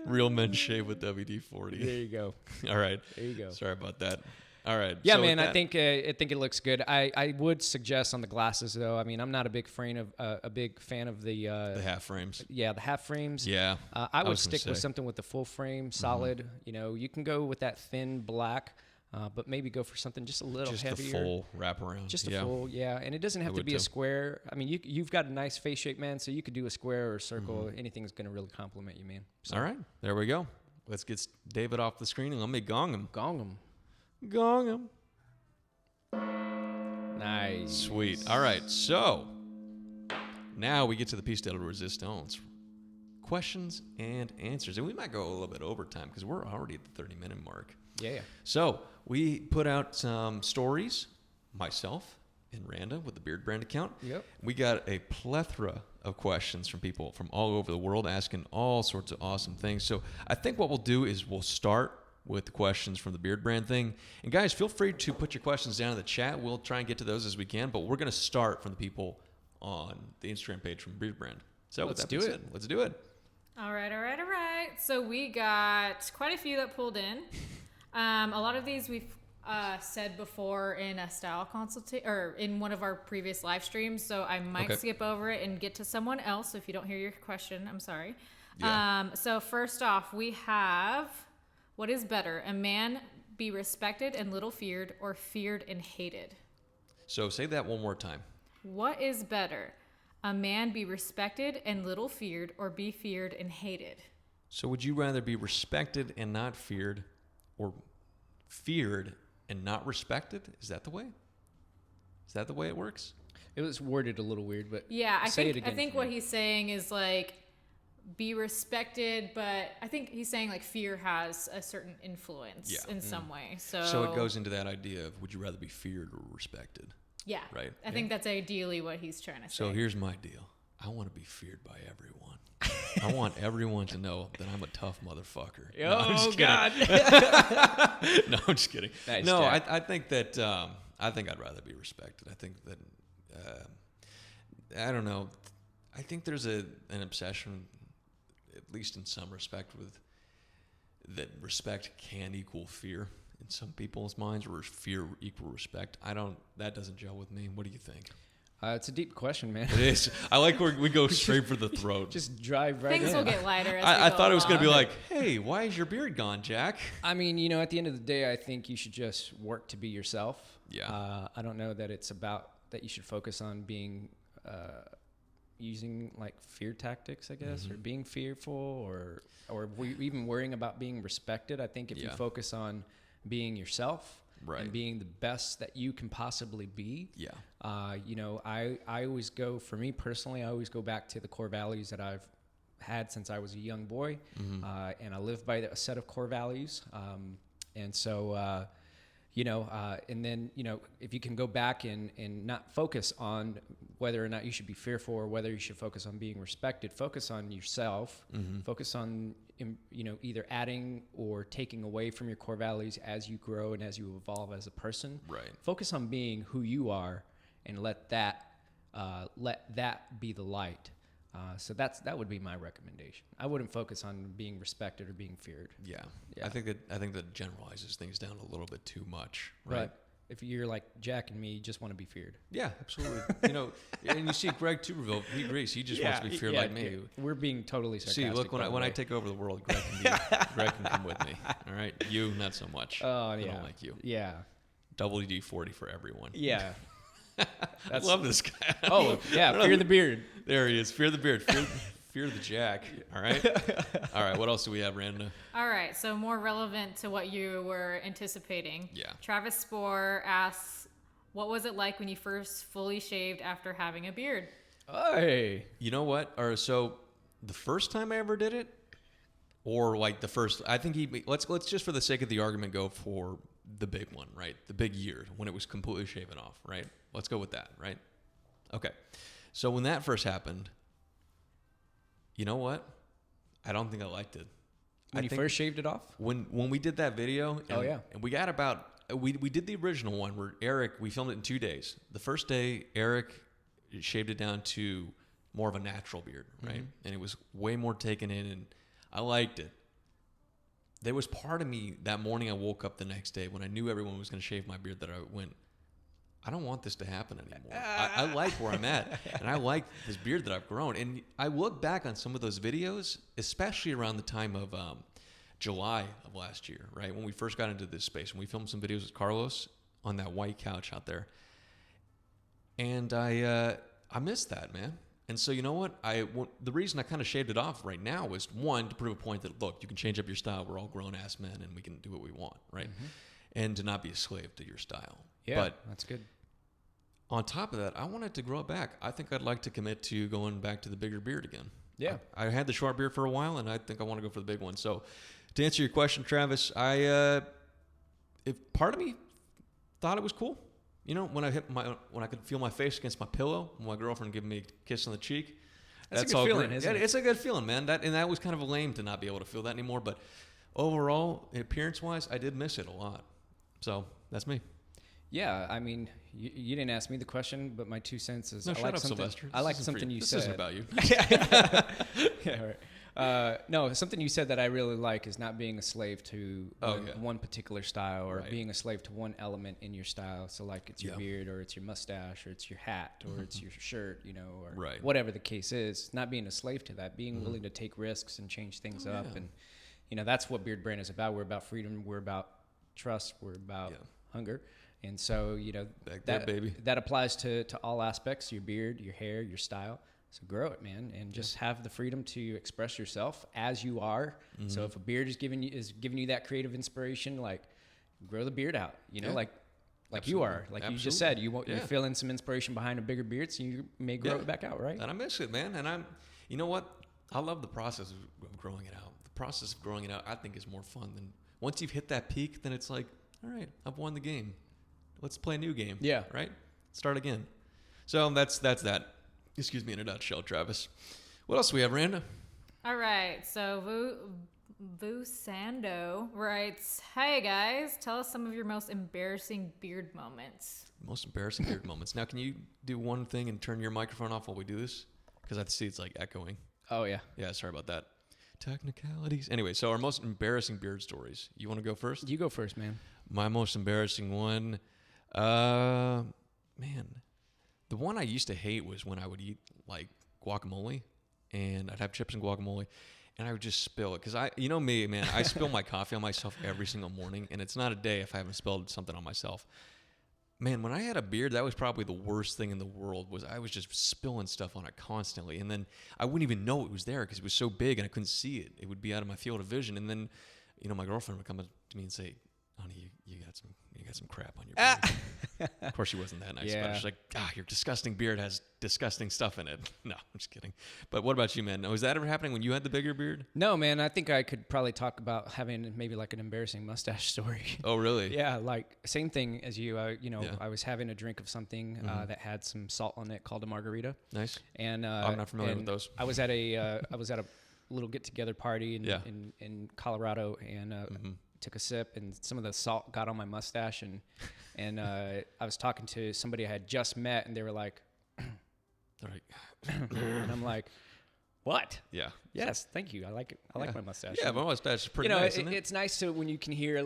Real men shave with WD-40. There you go. All right. There you go. Sorry about that. All right. Yeah, so man. I think it looks good. I would suggest on the glasses though. I mean, I'm not a big fan of the half frames. Yeah, the half frames. Yeah. I would stick with something with the full frame, solid. You can go with that thin black, but maybe go for something just a little heavier. Just a full wraparound. Just a full, yeah. And it doesn't have to be a square. I mean, you've got a nice face shape, man. So you could do a square or a circle. Anything's gonna really compliment you, man. So. All right. There we go. Let's get David off the screen and let me gong him. Gong him. Gong him. Nice. Sweet. All right. So now we get to the piece de la resistance. Questions and answers. And we might go a little bit over time because we're already at the 30-minute mark. Yeah. So we put out some stories, myself and Randa with the Beardbrand account. Yep. We got a plethora of questions from people from all over the world asking all sorts of awesome things. So I think what we'll do is we'll start with the questions from the Beardbrand thing. And guys, feel free to put your questions down in the chat. We'll try and get to those as we can, but we're going to start from the people on the Instagram page from Beardbrand. So let's do it. Let's do it. All right. So we got quite a few that pulled in. A lot of these we've said before in a style consultation or in one of our previous live streams. So I might skip over it and get to someone else. So if you don't hear your question, I'm sorry. Yeah. So first off, we have, what is better, a man be respected and little feared, or feared and hated? So say that one more time. What is better, a man be respected and little feared, or be feared and hated? So would you rather be respected and not feared, or feared and not respected? Is that the way? Is that the way it works? It was worded a little weird, but yeah, I think what he's saying is like, be respected, but I think he's saying like fear has a certain influence in some way. So it goes into that idea of, would you rather be feared or respected? Yeah. Right. I think that's ideally what he's trying to say. So here's my deal. I want to be feared by everyone. I want everyone to know that I'm a tough motherfucker. Oh, God. No, I'm just kidding. Nice, no, I think that I think I'd rather be respected. I think that I don't know. I think there's an obsession, at least in some respect, with that respect can equal fear in some people's minds, or fear equal respect. That doesn't gel with me. What do you think? It's a deep question, man. It is. I like where we go straight for the throat. Just drive right in. Things will get lighter. I thought it was going to be like, hey, why is your beard gone, Jack? I mean, at the end of the day, I think you should just work to be yourself. Yeah. I don't know that it's about that you should focus on being using like fear tactics, I guess, or being fearful, or even worrying about being respected. I think if you focus on being yourself, right, and being the best that you can possibly be. Yeah. I always go, for me personally, I always go back to the core values that I've had since I was a young boy. And I live by a set of core values. And so, And then, if you can go back and not focus on whether or not you should be fearful or whether you should focus on being respected, focus on yourself, focus on, either adding or taking away from your core values as you grow and as you evolve as a person. Right. Focus on being who you are and let that be the light. So that would be my recommendation. I wouldn't focus on being respected or being feared. Yeah. I think that generalizes things down a little bit too much, right? But if you're like Jack and me, you just want to be feared. Yeah, absolutely. And you see Greg Tuberville, he agrees. He just wants to be feared like me. Yeah. We're being totally sarcastic. See, look, when I take over the world, Greg can come with me. All right, you not so much. Oh, I yeah. don't like you. Yeah. WD-40 for everyone. Yeah. I love this guy. Oh, yeah, fear the beard. There he is. Fear the beard. Fear the Jack. All right. All right. What else do we have, Randa? All right. So more relevant to what you were anticipating. Yeah. Travis Spohr asks, what was it like when you first fully shaved after having a beard? Hey. You know what? So the first time I ever did it, or like the first, I think let's just for the sake of the argument go for the big one, right? The big year when it was completely shaven off, right? Let's go with that, right? Okay. So when that first happened, you know what? I don't think I liked it. When you first shaved it off? When we did that video, and, and we got we did the original one where we filmed it in 2 days. The first day, Eric shaved it down to more of a natural beard, right? And it was way more taken in, and I liked it. There was part of me that morning I woke up the next day when I knew everyone was going to shave my beard that I went, I don't want this to happen anymore. I like where I'm at, and I like this beard that I've grown. And I look back on some of those videos, especially around the time of July of last year, right? When we first got into this space, when we filmed some videos with Carlos on that white couch out there. And I missed that, man. And so you know what? The reason I kind of shaved it off right now was, one, to prove a point that, look, you can change up your style. We're all grown-ass men, and we can do what we want, right? And to not be a slave to your style. Yeah, but that's good. On top of that, I wanted to grow it back. I think I'd like to commit to going back to the bigger beard again. Yeah. I had the short beard for a while, and I think I want to go for the big one. So to answer your question, Travis, if part of me thought it was cool. When I could feel my face against my pillow, when my girlfriend giving me a kiss on the cheek. That's a good feeling, isn't it? It's a good feeling, man. That was kind of lame to not be able to feel that anymore. But overall, appearance-wise, I did miss it a lot. So that's me. Yeah, I mean, you didn't ask me the question, but my 2 cents is no, shut up, Sylvester. I like something you said. This isn't about you. Yeah, right. No, something you said that I really like is not being a slave to one particular style or being a slave to one element in your style. So like it's your beard or it's your mustache or it's your hat or it's your shirt, or whatever the case is. Not being a slave to that, being willing to take risks and change things up. And, that's what Beardbrand is about. We're about freedom. We're about trust. We're about hunger. And so, that applies to all aspects, your beard, your hair, your style. So grow it, man, and just have the freedom to express yourself as you are. So if a beard is giving you that creative inspiration, like grow the beard out, like you are, like you just said, you're feeling some inspiration behind a bigger beard, so you may grow it back out, right? And I miss it, man. And you know what? I love the process of growing it out. The process of growing it out, I think, is more fun than once you've hit that peak. Then it's like, all right, I've won the game. Let's play a new game. Yeah. Right? Start again. So that's that. Excuse me, in a nutshell, Travis. What else do we have, Randa? All right. So Vusando writes, hey, guys, tell us some of your most embarrassing beard moments. Most embarrassing beard moments. Now, can you do one thing and turn your microphone off while we do this? Because I see it's like echoing. Oh, yeah. Yeah, sorry about that. Technicalities. Anyway, so our most embarrassing beard stories. You want to go first? You go first, man. My most embarrassing one... man, the one I used to hate was when I would eat like guacamole, and I'd have chips and guacamole, and I would just spill it. Cause me, man, I spill my coffee on myself every single morning, and it's not a day if I haven't spilled something on myself. Man, when I had a beard, that was probably the worst thing in the world. Was I was just spilling stuff on it constantly, and then I wouldn't even know it was there because it was so big and I couldn't see it. It would be out of my field of vision, and then, my girlfriend would come up to me and say, honey, you got some crap on your beard. Of course, she wasn't that nice, but she's like, your disgusting beard has disgusting stuff in it. No, I'm just kidding. But what about you, man? Was that ever happening when you had the bigger beard? No, man. I think I could probably talk about having maybe like an embarrassing mustache story. Oh, really? Yeah, like same thing as you. I was having a drink of something that had some salt on it called a margarita. Nice. And I'm not familiar with those. I was at a little get together party in Colorado and. Took a sip and some of the salt got on my mustache and I was talking to somebody I had just met and they were like, and I'm like, what? Yeah. Yes, thank you. I like it. I like my mustache. Yeah, my mustache is pretty nice. Isn't it? It's nice to when you can hear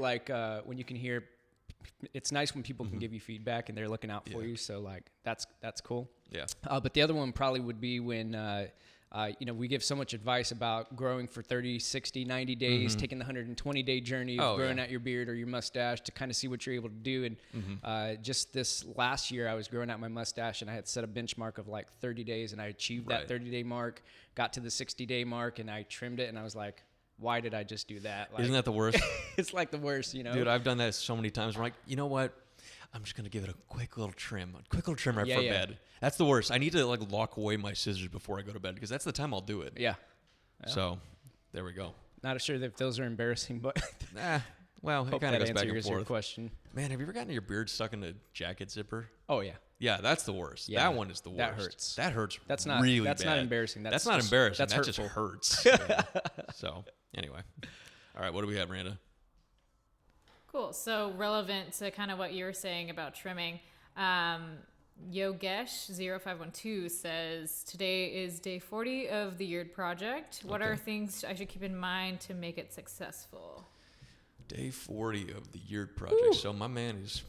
it's nice when people can give you feedback and they're looking out for you. So like that's cool. Yeah. But the other one probably would be when we give so much advice about growing for 30, 60, 90 days, taking the 120-day journey of growing out your beard or your mustache to kind of see what you're able to do. And just this last year, I was growing out my mustache, and I had set a benchmark of like 30 days, and I achieved that 30-day mark, got to the 60-day mark, and I trimmed it, and I was like, why did I just do that? Like, isn't that the worst? It's like the worst, Dude, I've done that so many times. I'm like, you know what? I'm just going to give it a quick little trim right for bed. That's the worst. I need to like lock away my scissors before I go to bed because that's the time I'll do it. Yeah. So there we go. Not sure if those are embarrassing, but well, it kind of goes back and forth. Your question. Man, have you ever gotten your beard stuck in a jacket zipper? Oh, yeah. Yeah, that's the worst. Yeah, that one is the worst. That hurts. That hurts that's not, really that's bad. Not embarrassing. That's not embarrassing. That's that hurtful. Just hurts. Yeah. So anyway. All right, what do we have, Randa? Cool. So relevant to kind of what you were saying about trimming. Yogesh0512 says, today is day 40 of the Yard project. What are things I should keep in mind to make it successful? Day 40 of the Yard project. Ooh. So my man is,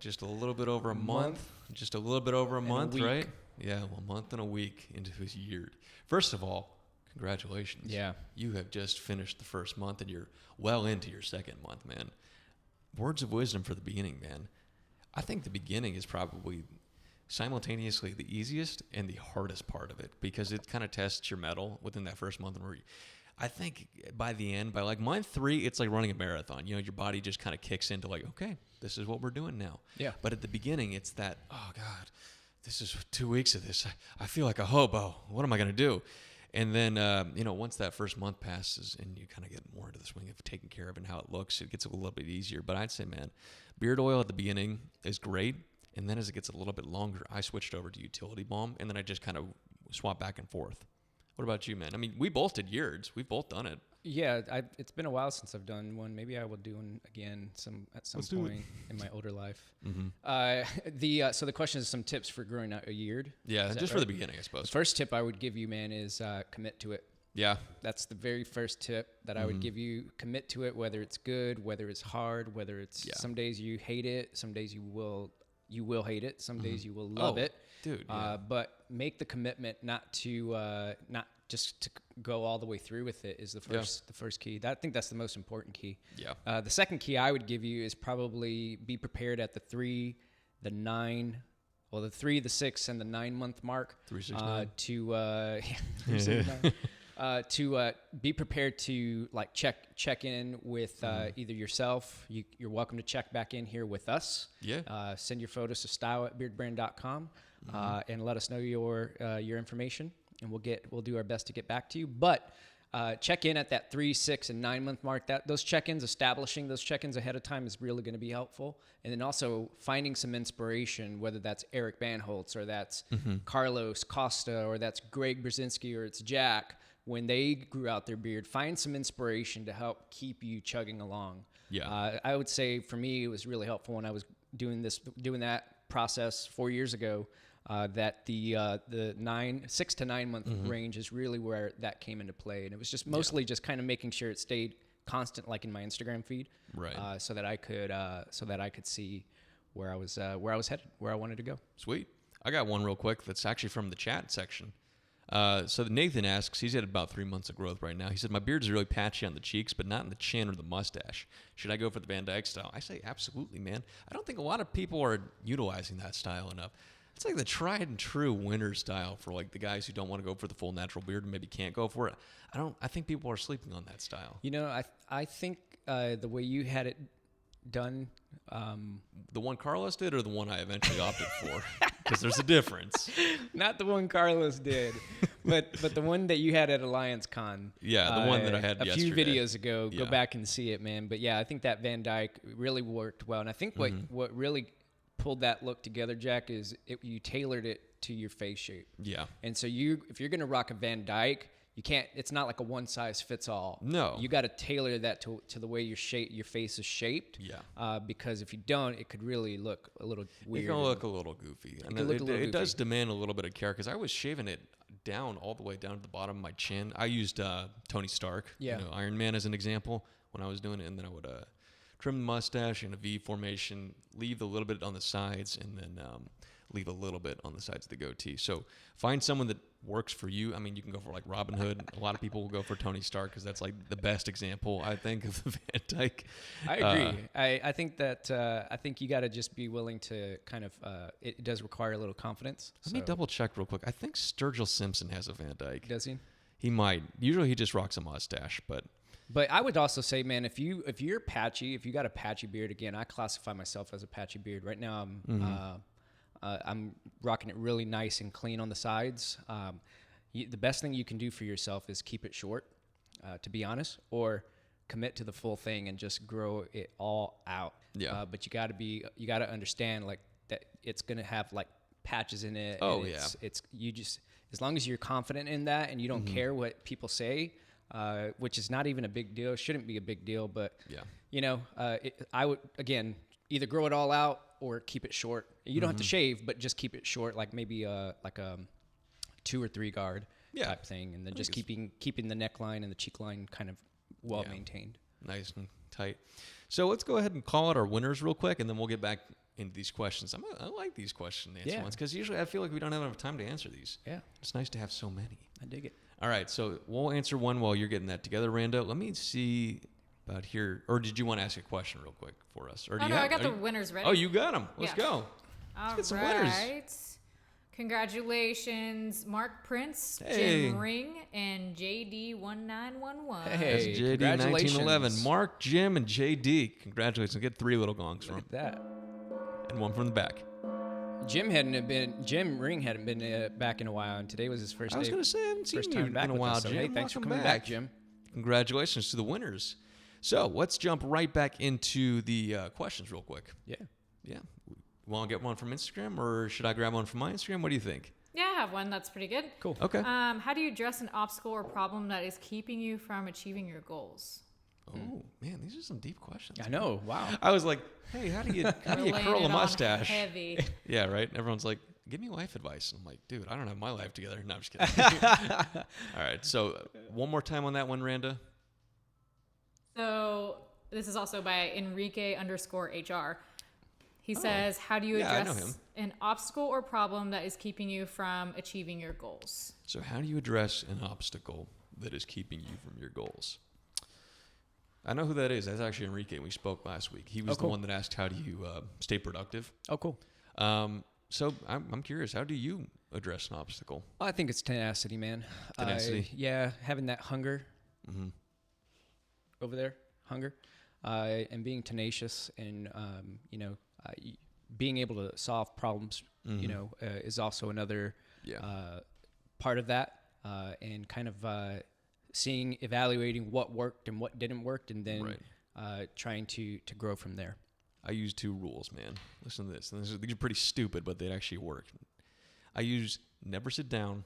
just a little bit over a month? Just a little bit over a month, right? Yeah, well, a month and a week into his Yard. First of all, congratulations. Yeah. You have just finished the first month and you're well into your second month, man. Words of wisdom for the beginning, man. I think the beginning is probably simultaneously the easiest and the hardest part of it because it kind of tests your mettle within that first month. I think by the end, by like month 3, it's like running a marathon. Your body just kind of kicks into like, okay, this is what we're doing now. Yeah. But at the beginning, it's that, oh God, this is 2 weeks of this. I feel like a hobo. What am I going to do? And then, once that first month passes and you kind of get more into the swing of taking care of and how it looks, it gets a little bit easier. But I'd say, man, beard oil at the beginning is great. And then as it gets a little bit longer, I switched over to utility balm. And then I just kind of swap back and forth. What about you, man? I mean, we both did Yards. We've both done it. Yeah, it's been a while since I've done one. Maybe I will do one again at some point in my older life. Mm-hmm. So the question is some tips for growing out a Yard. Yeah, just for the beginning, I suppose. The first tip I would give you, man, is commit to it. Yeah. That's the very first tip that I would give you. Commit to it, whether it's good, whether it's hard, whether it's some days you hate it, some days you will hate it, some days you will love it. Dude. Yeah. But make the commitment not just to go all the way through with it is the first key. I think that's the most important key. Yeah. The second key I would give you is probably be prepared at the 3, the 9, the 3, the 6, and the 9 month mark. 3, 6, 9. To be prepared to like check in with either yourself. You're welcome to check back in here with us. Yeah. Send your photos to style@beardbrand.com and let us know your information, and we'll do our best to get back to you. But check in at that 3, 6, and 9 month mark. Establishing those check-ins ahead of time is really going to be helpful. And then also finding some inspiration, whether that's Eric Banholtz or that's Carlos Costa or that's Greg Brzezinski or it's Jack. When they grew out their beard, find some inspiration to help keep you chugging along. Yeah. I would say for me, it was really helpful when I was doing that process 4 years ago. That the 6 to 9 month range is really where that came into play, and it was just mostly just kind of making sure it stayed constant, like in my Instagram feed, right? So that I could see where I was headed, where I wanted to go. Sweet. I got one real quick that's actually from the chat section. So Nathan asks, he's at about 3 months of growth right now. He said, my beard's really patchy on the cheeks, but not in the chin or the mustache. Should I go for the Van Dyke style? I say absolutely, man. I don't think a lot of people are utilizing that style enough. It's like the tried and true winter style for like the guys who don't want to go for the full natural beard and maybe can't go for it. I think people are sleeping on that style. I think the way you had it done. The one Carlos did or the one I eventually opted for? Because there's a difference. Not the one Carlos did, but the one that you had at Alliance Con. Yeah, the one that I had a yesterday. few videos ago. Yeah. Go back and see it, man. But yeah, I think that Van Dyke really worked well. And I think what really pulled that look together, Jack, is you tailored it to your face shape. Yeah. And so if you're going to rock a Van Dyke, you can't, it's not like a one size fits all. No. You got to tailor that to the way your face is shaped. Yeah. Because if you don't, it could really look a little weird. It can look a little goofy. And it does demand a little bit of care because I was shaving it down all the way down to the bottom of my chin. I used Tony Stark, Iron Man as an example when I was doing it. And then I would trim the mustache in a V formation, leave a little bit on the sides, and then leave a little bit on the sides of the goatee. So find someone that works for you. I mean, you can go for like Robin Hood. A lot of people will go for Tony Stark because that's like the best example, I think, of the Van Dyke. I agree. I think that I think you got to just be willing to kind of. It does require a little confidence. Let me double check real quick. I think Sturgill Simpson has a Van Dyke. Does he? He might. Usually he just rocks a mustache, but. But I would also say, man, if you're patchy, if you got a patchy beard, again, I classify myself as a patchy beard. Right now, I'm rocking it really nice and clean on the sides. The best thing you can do for yourself is keep it short, to be honest, or commit to the full thing and just grow it all out. Yeah. But you got to understand like that it's gonna have like patches in it. Oh, and it's you just as long as you're confident in that and you don't care what people say. Which is not even a big deal. Shouldn't be a big deal, but I would again either grow it all out or keep it short. You don't have to shave, but just keep it short, like maybe like a 2 or 3 guard type thing, and then just keeping the neckline and the cheek line kind of well maintained. Nice and tight. So let's go ahead and call out our winners real quick, and then we'll get back into these questions. I like these question and answer ones because usually I feel like we don't have enough time to answer these. Yeah, it's nice to have so many. I dig it. All right, so we'll answer one while you're getting that together, Randa. Let me see about here. Or did you want to ask a question real quick for us? Or I got the winners ready. Oh, you got them. Let's go. Let's get some winners. Congratulations, Mark Prince, Hey. Jim Ring, and JD1911. Hey, That's JD 1911. Mark, Jim, and JD. Congratulations. Get 3 little gongs from Look at that. and one from the back. Jim Ring hadn't been back in a while, and today was his first day. I was going to say, I haven't seen first you time back in a with while, us, so Jim. hey, thanks for Welcome coming back, Jim. Congratulations to the winners. So let's jump right back into the questions real quick. Yeah. Yeah. Want to get one from Instagram, or should I grab one from my Instagram? What do you think? Yeah, I have one that's pretty good. Cool. Okay. How do you address an obstacle or problem that is keeping you from achieving your goals? Oh, man, these are some deep questions. I know. Wow. I was like, hey, how do you Laying curl it a on mustache? Heavy. Yeah, right? Everyone's like, give me life advice. And I'm like, dude, I don't have my life together. No, I'm just kidding. All right, so one more time on that one, Randa. So this is also by Enrique_HR. He says, how do you Yeah, I know address an obstacle or problem that is keeping you from achieving your goals? So how do you address an obstacle that is keeping you from your goals? I know who that is. That's actually Enrique. We spoke last week. He was the one that asked, how do you stay productive? Oh, cool. So I'm curious, how do you address an obstacle? I think it's tenacity, man. Tenacity? Yeah, having that hunger over there, hunger, and being tenacious and, being able to solve problems, is also another part of that, and kind of evaluating what worked and what didn't work, and then trying to grow from there. I use 2 rules, man. Listen to this. And these are pretty stupid, but they actually work. I use never sit down,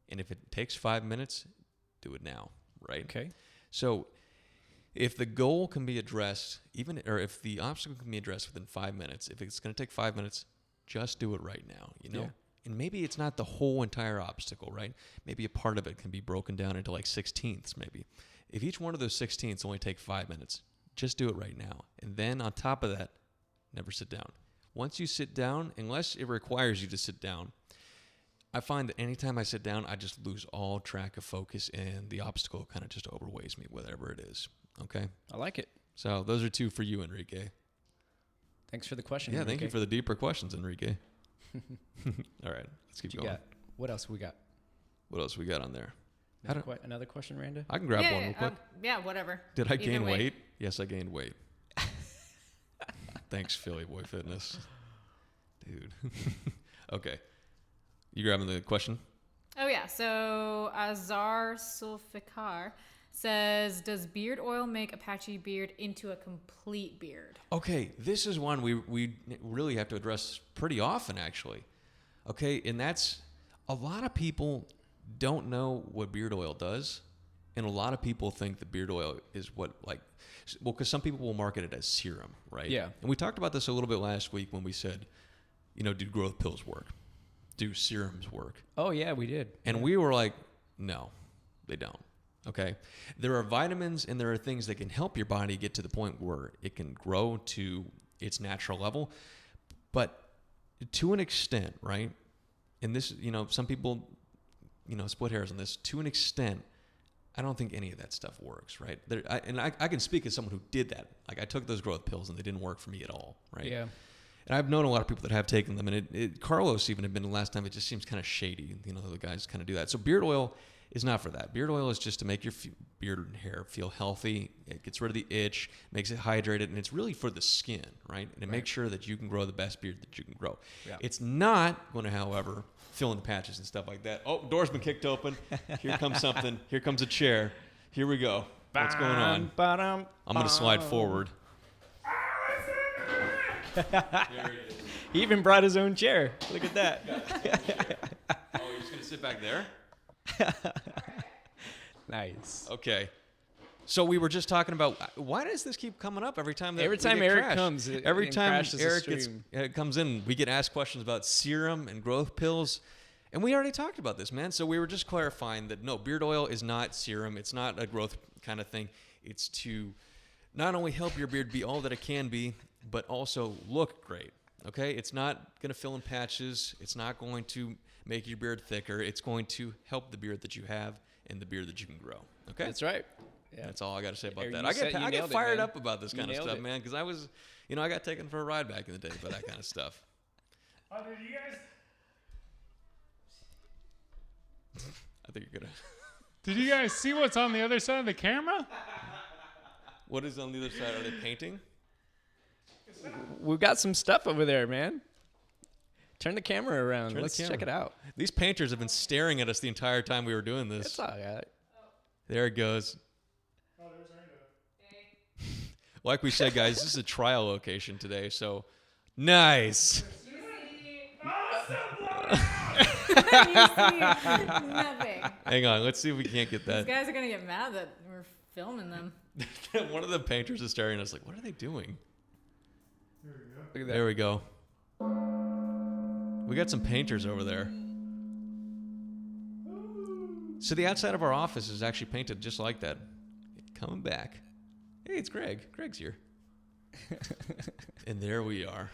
and if it takes 5 minutes, do it now, right? Okay. So if the goal can be addressed, if the obstacle can be addressed within 5 minutes, if it's going to take 5 minutes, just do it right now, Yeah. And maybe it's not the whole entire obstacle, right? Maybe a part of it can be broken down into like 16ths, maybe. If each one of those 16ths only take 5 minutes, just do it right now. And then on top of that, never sit down. Once you sit down, unless it requires you to sit down, I find that anytime I sit down, I just lose all track of focus and the obstacle kind of just overweighs me, whatever it is. Okay? I like it. So those are 2 for you, Enrique. Thanks for the question. Yeah, Enrique. thank you for the deeper questions, Enrique. All right, let's keep going. What else we got? What else we got on there? Another question, Randa? I can grab one real quick. Yeah, whatever. Did I Either gain way. weight? Yes, I gained weight. Thanks, Philly Boy Fitness. Dude. Okay. You grabbing the question? Oh, yeah. So Azar Sulfikar says, does beard oil make a patchy beard into a complete beard? Okay, this is one we really have to address pretty often, actually. Okay, and that's a lot of people don't know what beard oil does, and a lot of people think that beard oil is because some people will market it as serum, right? Yeah. And we talked about this a little bit last week when we said, do growth pills work? Do serums work? Oh, yeah, we did. And we were like, no, they don't. Okay. There are vitamins and there are things that can help your body get to the point where it can grow to its natural level. But to an extent, right? And this, some people, split hairs on this. To an extent, I don't think any of that stuff works, right? I can speak as someone who did that. Like I took those growth pills and they didn't work for me at all, right? Yeah. And I've known a lot of people that have taken them, and Carlos even had been the last time. It just seems kind of shady, the guys kind of do that. So beard oil is not for that. Beard oil is just to make your beard and hair feel healthy. It gets rid of the itch, makes it hydrated, and it's really for the skin, right? And it makes sure that you can grow the best beard that you can grow. Yeah. It's not going to, however, fill in the patches and stuff like that. Oh, door's been kicked open. Here comes something. Here comes a chair. Here we go. What's going on? I'm going to slide forward. He even brought his own chair. Look at that. Oh, you're just going to sit back there? Nice. Okay. So we were just talking about why does this keep coming up every time Eric comes, every time Eric comes in, we get asked questions about serum and growth pills, and we already talked about this, man. So we were just clarifying that no, beard oil is not serum. It's not a growth kind of thing. It's to not only help your beard be all that it can be, but also look great. Okay, it's not going to fill in patches. It's not going to make your beard thicker. It's going to help the beard that you have and the beard that you can grow. Okay, that's right. Yeah, that's all I got to say about that. I get fired up about this kind of stuff, man, because I was, I got taken for a ride back in the day for that kind of stuff. Oh, did you guys? I think you're gonna. Did you guys see what's on the other side of the camera? What is on the other side? Are they painting? We've got some stuff over there, man. Turn the camera around. Let's check it out. These painters have been staring at us the entire time we were doing this. It's all right. There it goes. Oh, there's Randa. Like we said, guys, this is a trial location today, so nice. Nothing. Hang on, let's see if we can't get that. These guys are gonna get mad that we're filming them. One of the painters is staring at us like, what are they doing? There we go. Look at that. There we go. We got some painters over there. So the outside of our office is actually painted just like that. Coming back. Hey, it's Greg. Greg's here. And there we are.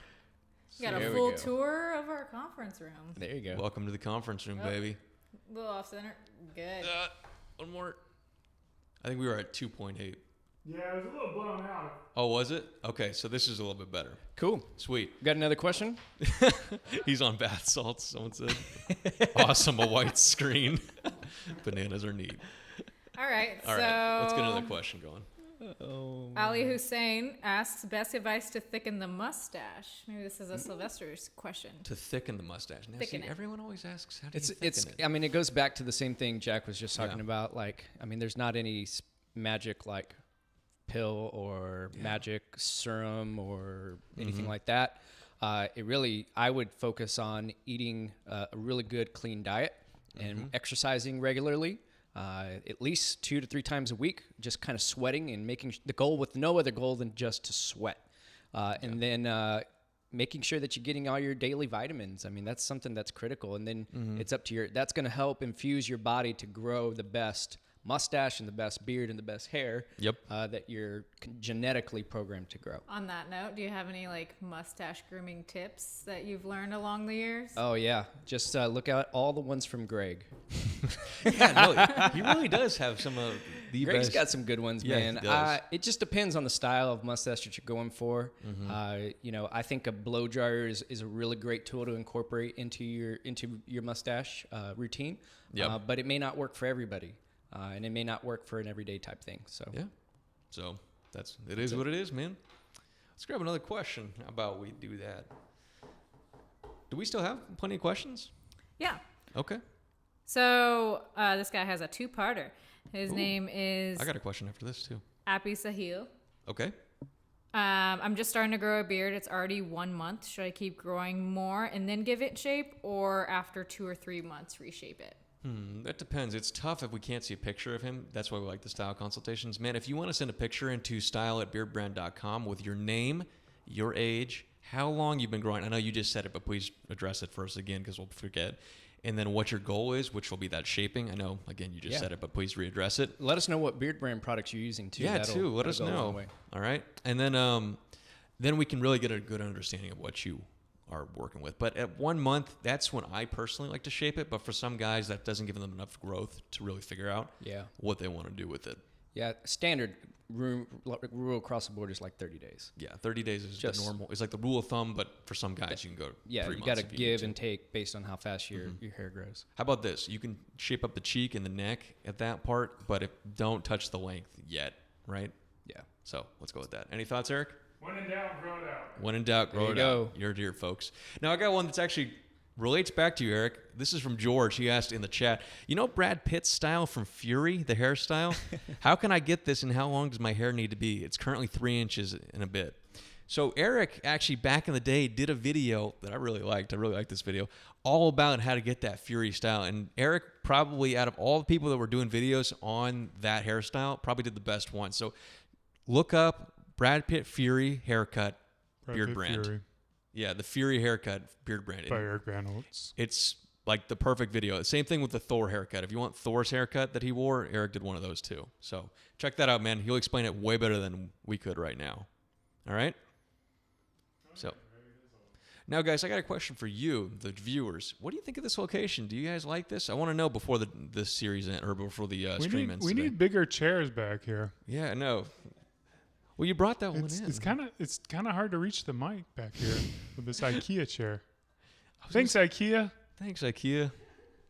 We got a full tour of our conference room. There you go. Welcome to the conference room, baby. A little off center. Good. One more. I think we were at 2.8. Yeah, it was a little blown out. Oh, was it? Okay, so this is a little bit better. Cool. Sweet. Got another question? He's on bath salts, someone said. Awesome, a white screen. Bananas are neat. All right, All right, let's get another question going. Ali Hussein asks, best advice to thicken the mustache. Maybe this is a Sylvester's question. To thicken the mustache. Now, Thicken see, it. everyone always asks, how do you thicken it? I mean, it goes back to the same thing Jack was just talking about. Like, I mean, there's not any magic, like, pill or magic serum or anything like that. I would focus on eating a really good clean diet and exercising regularly, at least 2 to 3 times a week, just kind of sweating and making the goal with no other goal than just to sweat. And then making sure that you're getting all your daily vitamins. I mean, that's something that's critical. And then it's up to that's going to help infuse your body to grow the best mustache and the best beard and the best hair that you're genetically programmed to grow. On that note, do you have any like mustache grooming tips that you've learned along the years? Oh yeah, just look at all the ones from Greg. No, he really does have some of the Greg's best. got some good ones, man. He does. It just depends on the style of mustache that you're going for. I think a blow dryer is a really great tool to incorporate into your mustache routine. But it may not work for everybody. And it may not work for an everyday type thing. So So it is what it is, man. Let's grab another question. How about we do that? Do we still have plenty of questions? Yeah. Okay. So this guy has a two-parter. His name is I got a question after this too. Appy Sahil. Okay. I'm just starting to grow a beard. It's already 1 month. Should I keep growing more and then give it shape, or after 2 or 3 months reshape it? That depends. It's tough if we can't see a picture of him. That's why we like the style consultations. Man, if you want to send a picture into style@beardbrand.com with your name, your age, how long you've been growing. I know you just said it, but please address it first again because we'll forget. And then what your goal is, which will be that shaping. I know, again, you just said it, but please readdress it. Let us know what Beardbrand products you're using, too. Yeah, too. Let us know. All right. And then we can really get a good understanding of what you are working with. But at 1 month, that's when I personally like to shape it. But for some guys, that doesn't give them enough growth to really figure out what they want to do with it. Yeah, standard rule across the board is like 30 days. Yeah, 30 days is the normal. It's like the rule of thumb, but for some guys, you can go 3 months. You got to give and take based on how fast your hair grows. How about this? You can shape up the cheek and the neck at that part, but don't touch the length yet, right? Yeah. So let's go with that. Any thoughts, Eric? When in doubt, grow it out. When in doubt, grow it out. You're dear, folks. Now, I got one that's actually relates back to you, Eric. This is from George. He asked in the chat, you know Brad Pitt's style from Fury, the hairstyle? How can I get this, and how long does my hair need to be? It's currently 3 inches and a bit. So Eric actually back in the day did a video that I really liked. I really liked this video, all about how to get that Fury style. And Eric probably, out of all the people that were doing videos on that hairstyle, probably did the best one. So look up Brad Pitt Fury haircut, Beardbrand. Yeah, the Fury haircut, Beardbrand. By Eric Van Holtz. It's like the perfect video. Same thing with the Thor haircut. If you want Thor's haircut that he wore, Eric did one of those too. So check that out, man. He'll explain it way better than we could right now. All right? So now, guys, I got a question for you, the viewers. What do you think of this location? Do you guys like this? I want to know before this series ends, or before the stream ends. We need bigger chairs back here. Yeah, I know. Well, you brought that one in. It's kind of hard to reach the mic back here with this IKEA chair. Thanks, IKEA. Thanks, IKEA.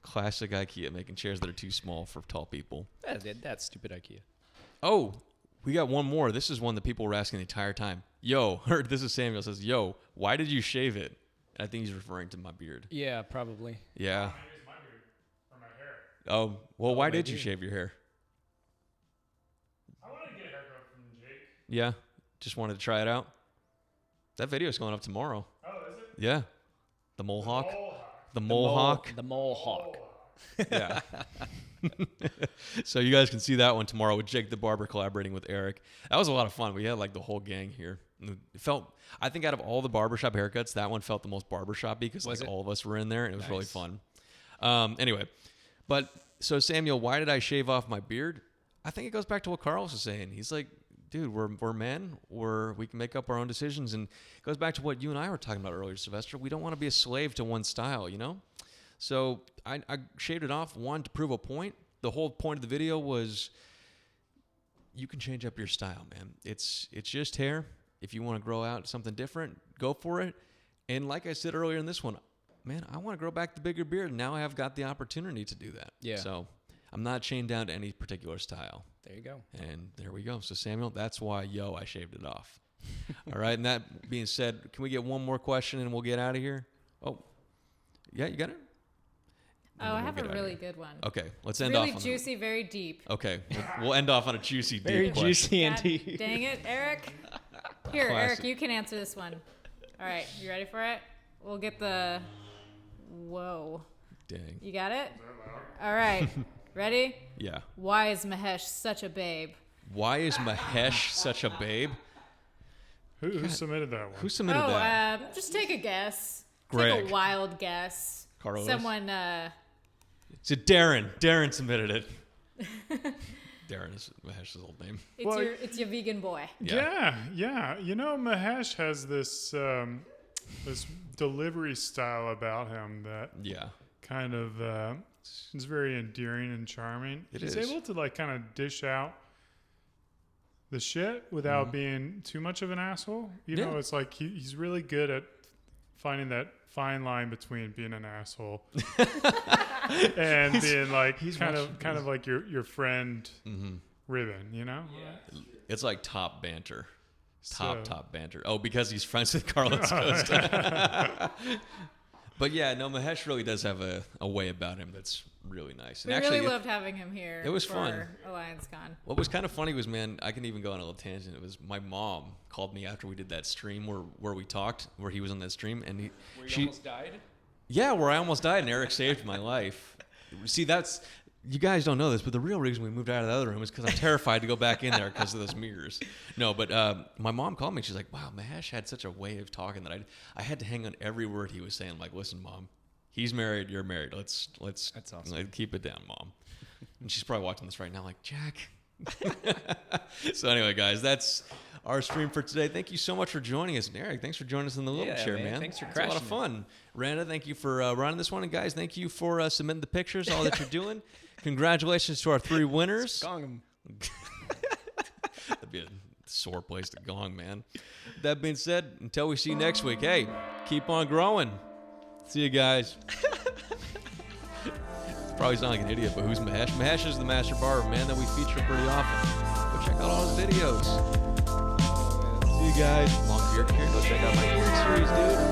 Classic IKEA, making chairs that are too small for tall people. That's stupid IKEA. Oh, we got one more. This is one that people were asking the entire time. Yo, this is Samuel says, yo, why did you shave it? I think he's referring to my beard. Yeah, probably. Yeah. Maybe it's my beard or my hair. Oh, well, why did you shave your hair? I want to get a haircut from Jake. Yeah, just wanted to try it out. That video is going up tomorrow. Oh, is it? Yeah. The mole hawk. The mole hawk. Yeah. So you guys can see that one tomorrow with Jake the Barber collaborating with Eric. That was a lot of fun. We had like the whole gang here. It felt, I think out of all the barbershop haircuts, that one felt the most barbershop-y because like all of us were in there and it was really fun. Anyway, but so Samuel, why did I shave off my beard? I think it goes back to what Carlos was saying. He's like, dude, we're men. We can make up our own decisions. And it goes back to what you and I were talking about earlier, Sylvester. We don't want to be a slave to one style, you know? So I shaved it off, one, to prove a point. The whole point of the video was you can change up your style, man. It's just hair. If you want to grow out something different, go for it. And like I said earlier in this one, man, I want to grow back the bigger beard. And now I have got the opportunity to do that. Yeah. So I'm not chained down to any particular style. There you go. And there we go. So, Samuel, that's why, I shaved it off. All right. And that being said, can we get one more question and we'll get out of here? Oh, yeah, you got it? I have a really good one. Okay. Let's end off on really juicy, very deep. Okay. We'll end off on a juicy, deep very question. Juicy and deep. Dang it, Eric. Here, Classic. Eric, you can answer this one. All right. You ready for it? We'll get the... Whoa. Dang. You got it? All right. Ready? Yeah. Why is Mahesh such a babe? Why is Mahesh such a babe? Who submitted that one? Who submitted that? Just take a guess. Greg. Take a wild guess. Carlos? Someone, It's Darren. Darren submitted it. Darren is Mahesh's old name. It's your vegan boy. Yeah. You know, Mahesh has this this delivery style about him that kind of is very endearing and charming. He's able to like kind of dish out the shit without being too much of an asshole. You know, it's like he's really good at finding that fine line between being an asshole and being like kind of like your friend ribbon, you know? It's like top banter. Top banter. Oh, because he's friends with Carlos Costa. But yeah, no, Mahesh really does have a way about him that's really nice. And we actually, really loved having him here. It was for fun. Alliance Con. What was kind of funny was, man, I can even go on a little tangent. It was my mom called me after we did that stream where we talked, where he was on that stream, and she almost died. Yeah, where I almost died, and Eric saved my life. See, you guys don't know this, but the real reason we moved out of the other room is because I'm terrified to go back in there because of those mirrors. No, but my mom called me. She's like, wow, Mahesh had such a way of talking that I had to hang on every word he was saying. I'm like, listen, Mom, he's married, you're married. Let's That's awesome. Let's keep it down, Mom. And she's probably watching this right now like, Jack. So anyway, guys, that's our stream for today. Thank you so much for joining us. And Eric, thanks for joining us in the little chair, man. Thanks for crashing. It's a lot of fun. Randa, thank you for running this one. And guys, thank you for submitting the pictures, all that you're doing. Congratulations to our 3 winners. Gong 'em. That'd be a sore place to gong, man. That being said, until we see you next week, hey, keep on growing. See you guys. Probably sound like an idiot, but who's Mahesh? Mahesh is the master barber, man, that we feature pretty often. Go check out all his videos. See you guys. Long beard care. Go check out my beard series, dude.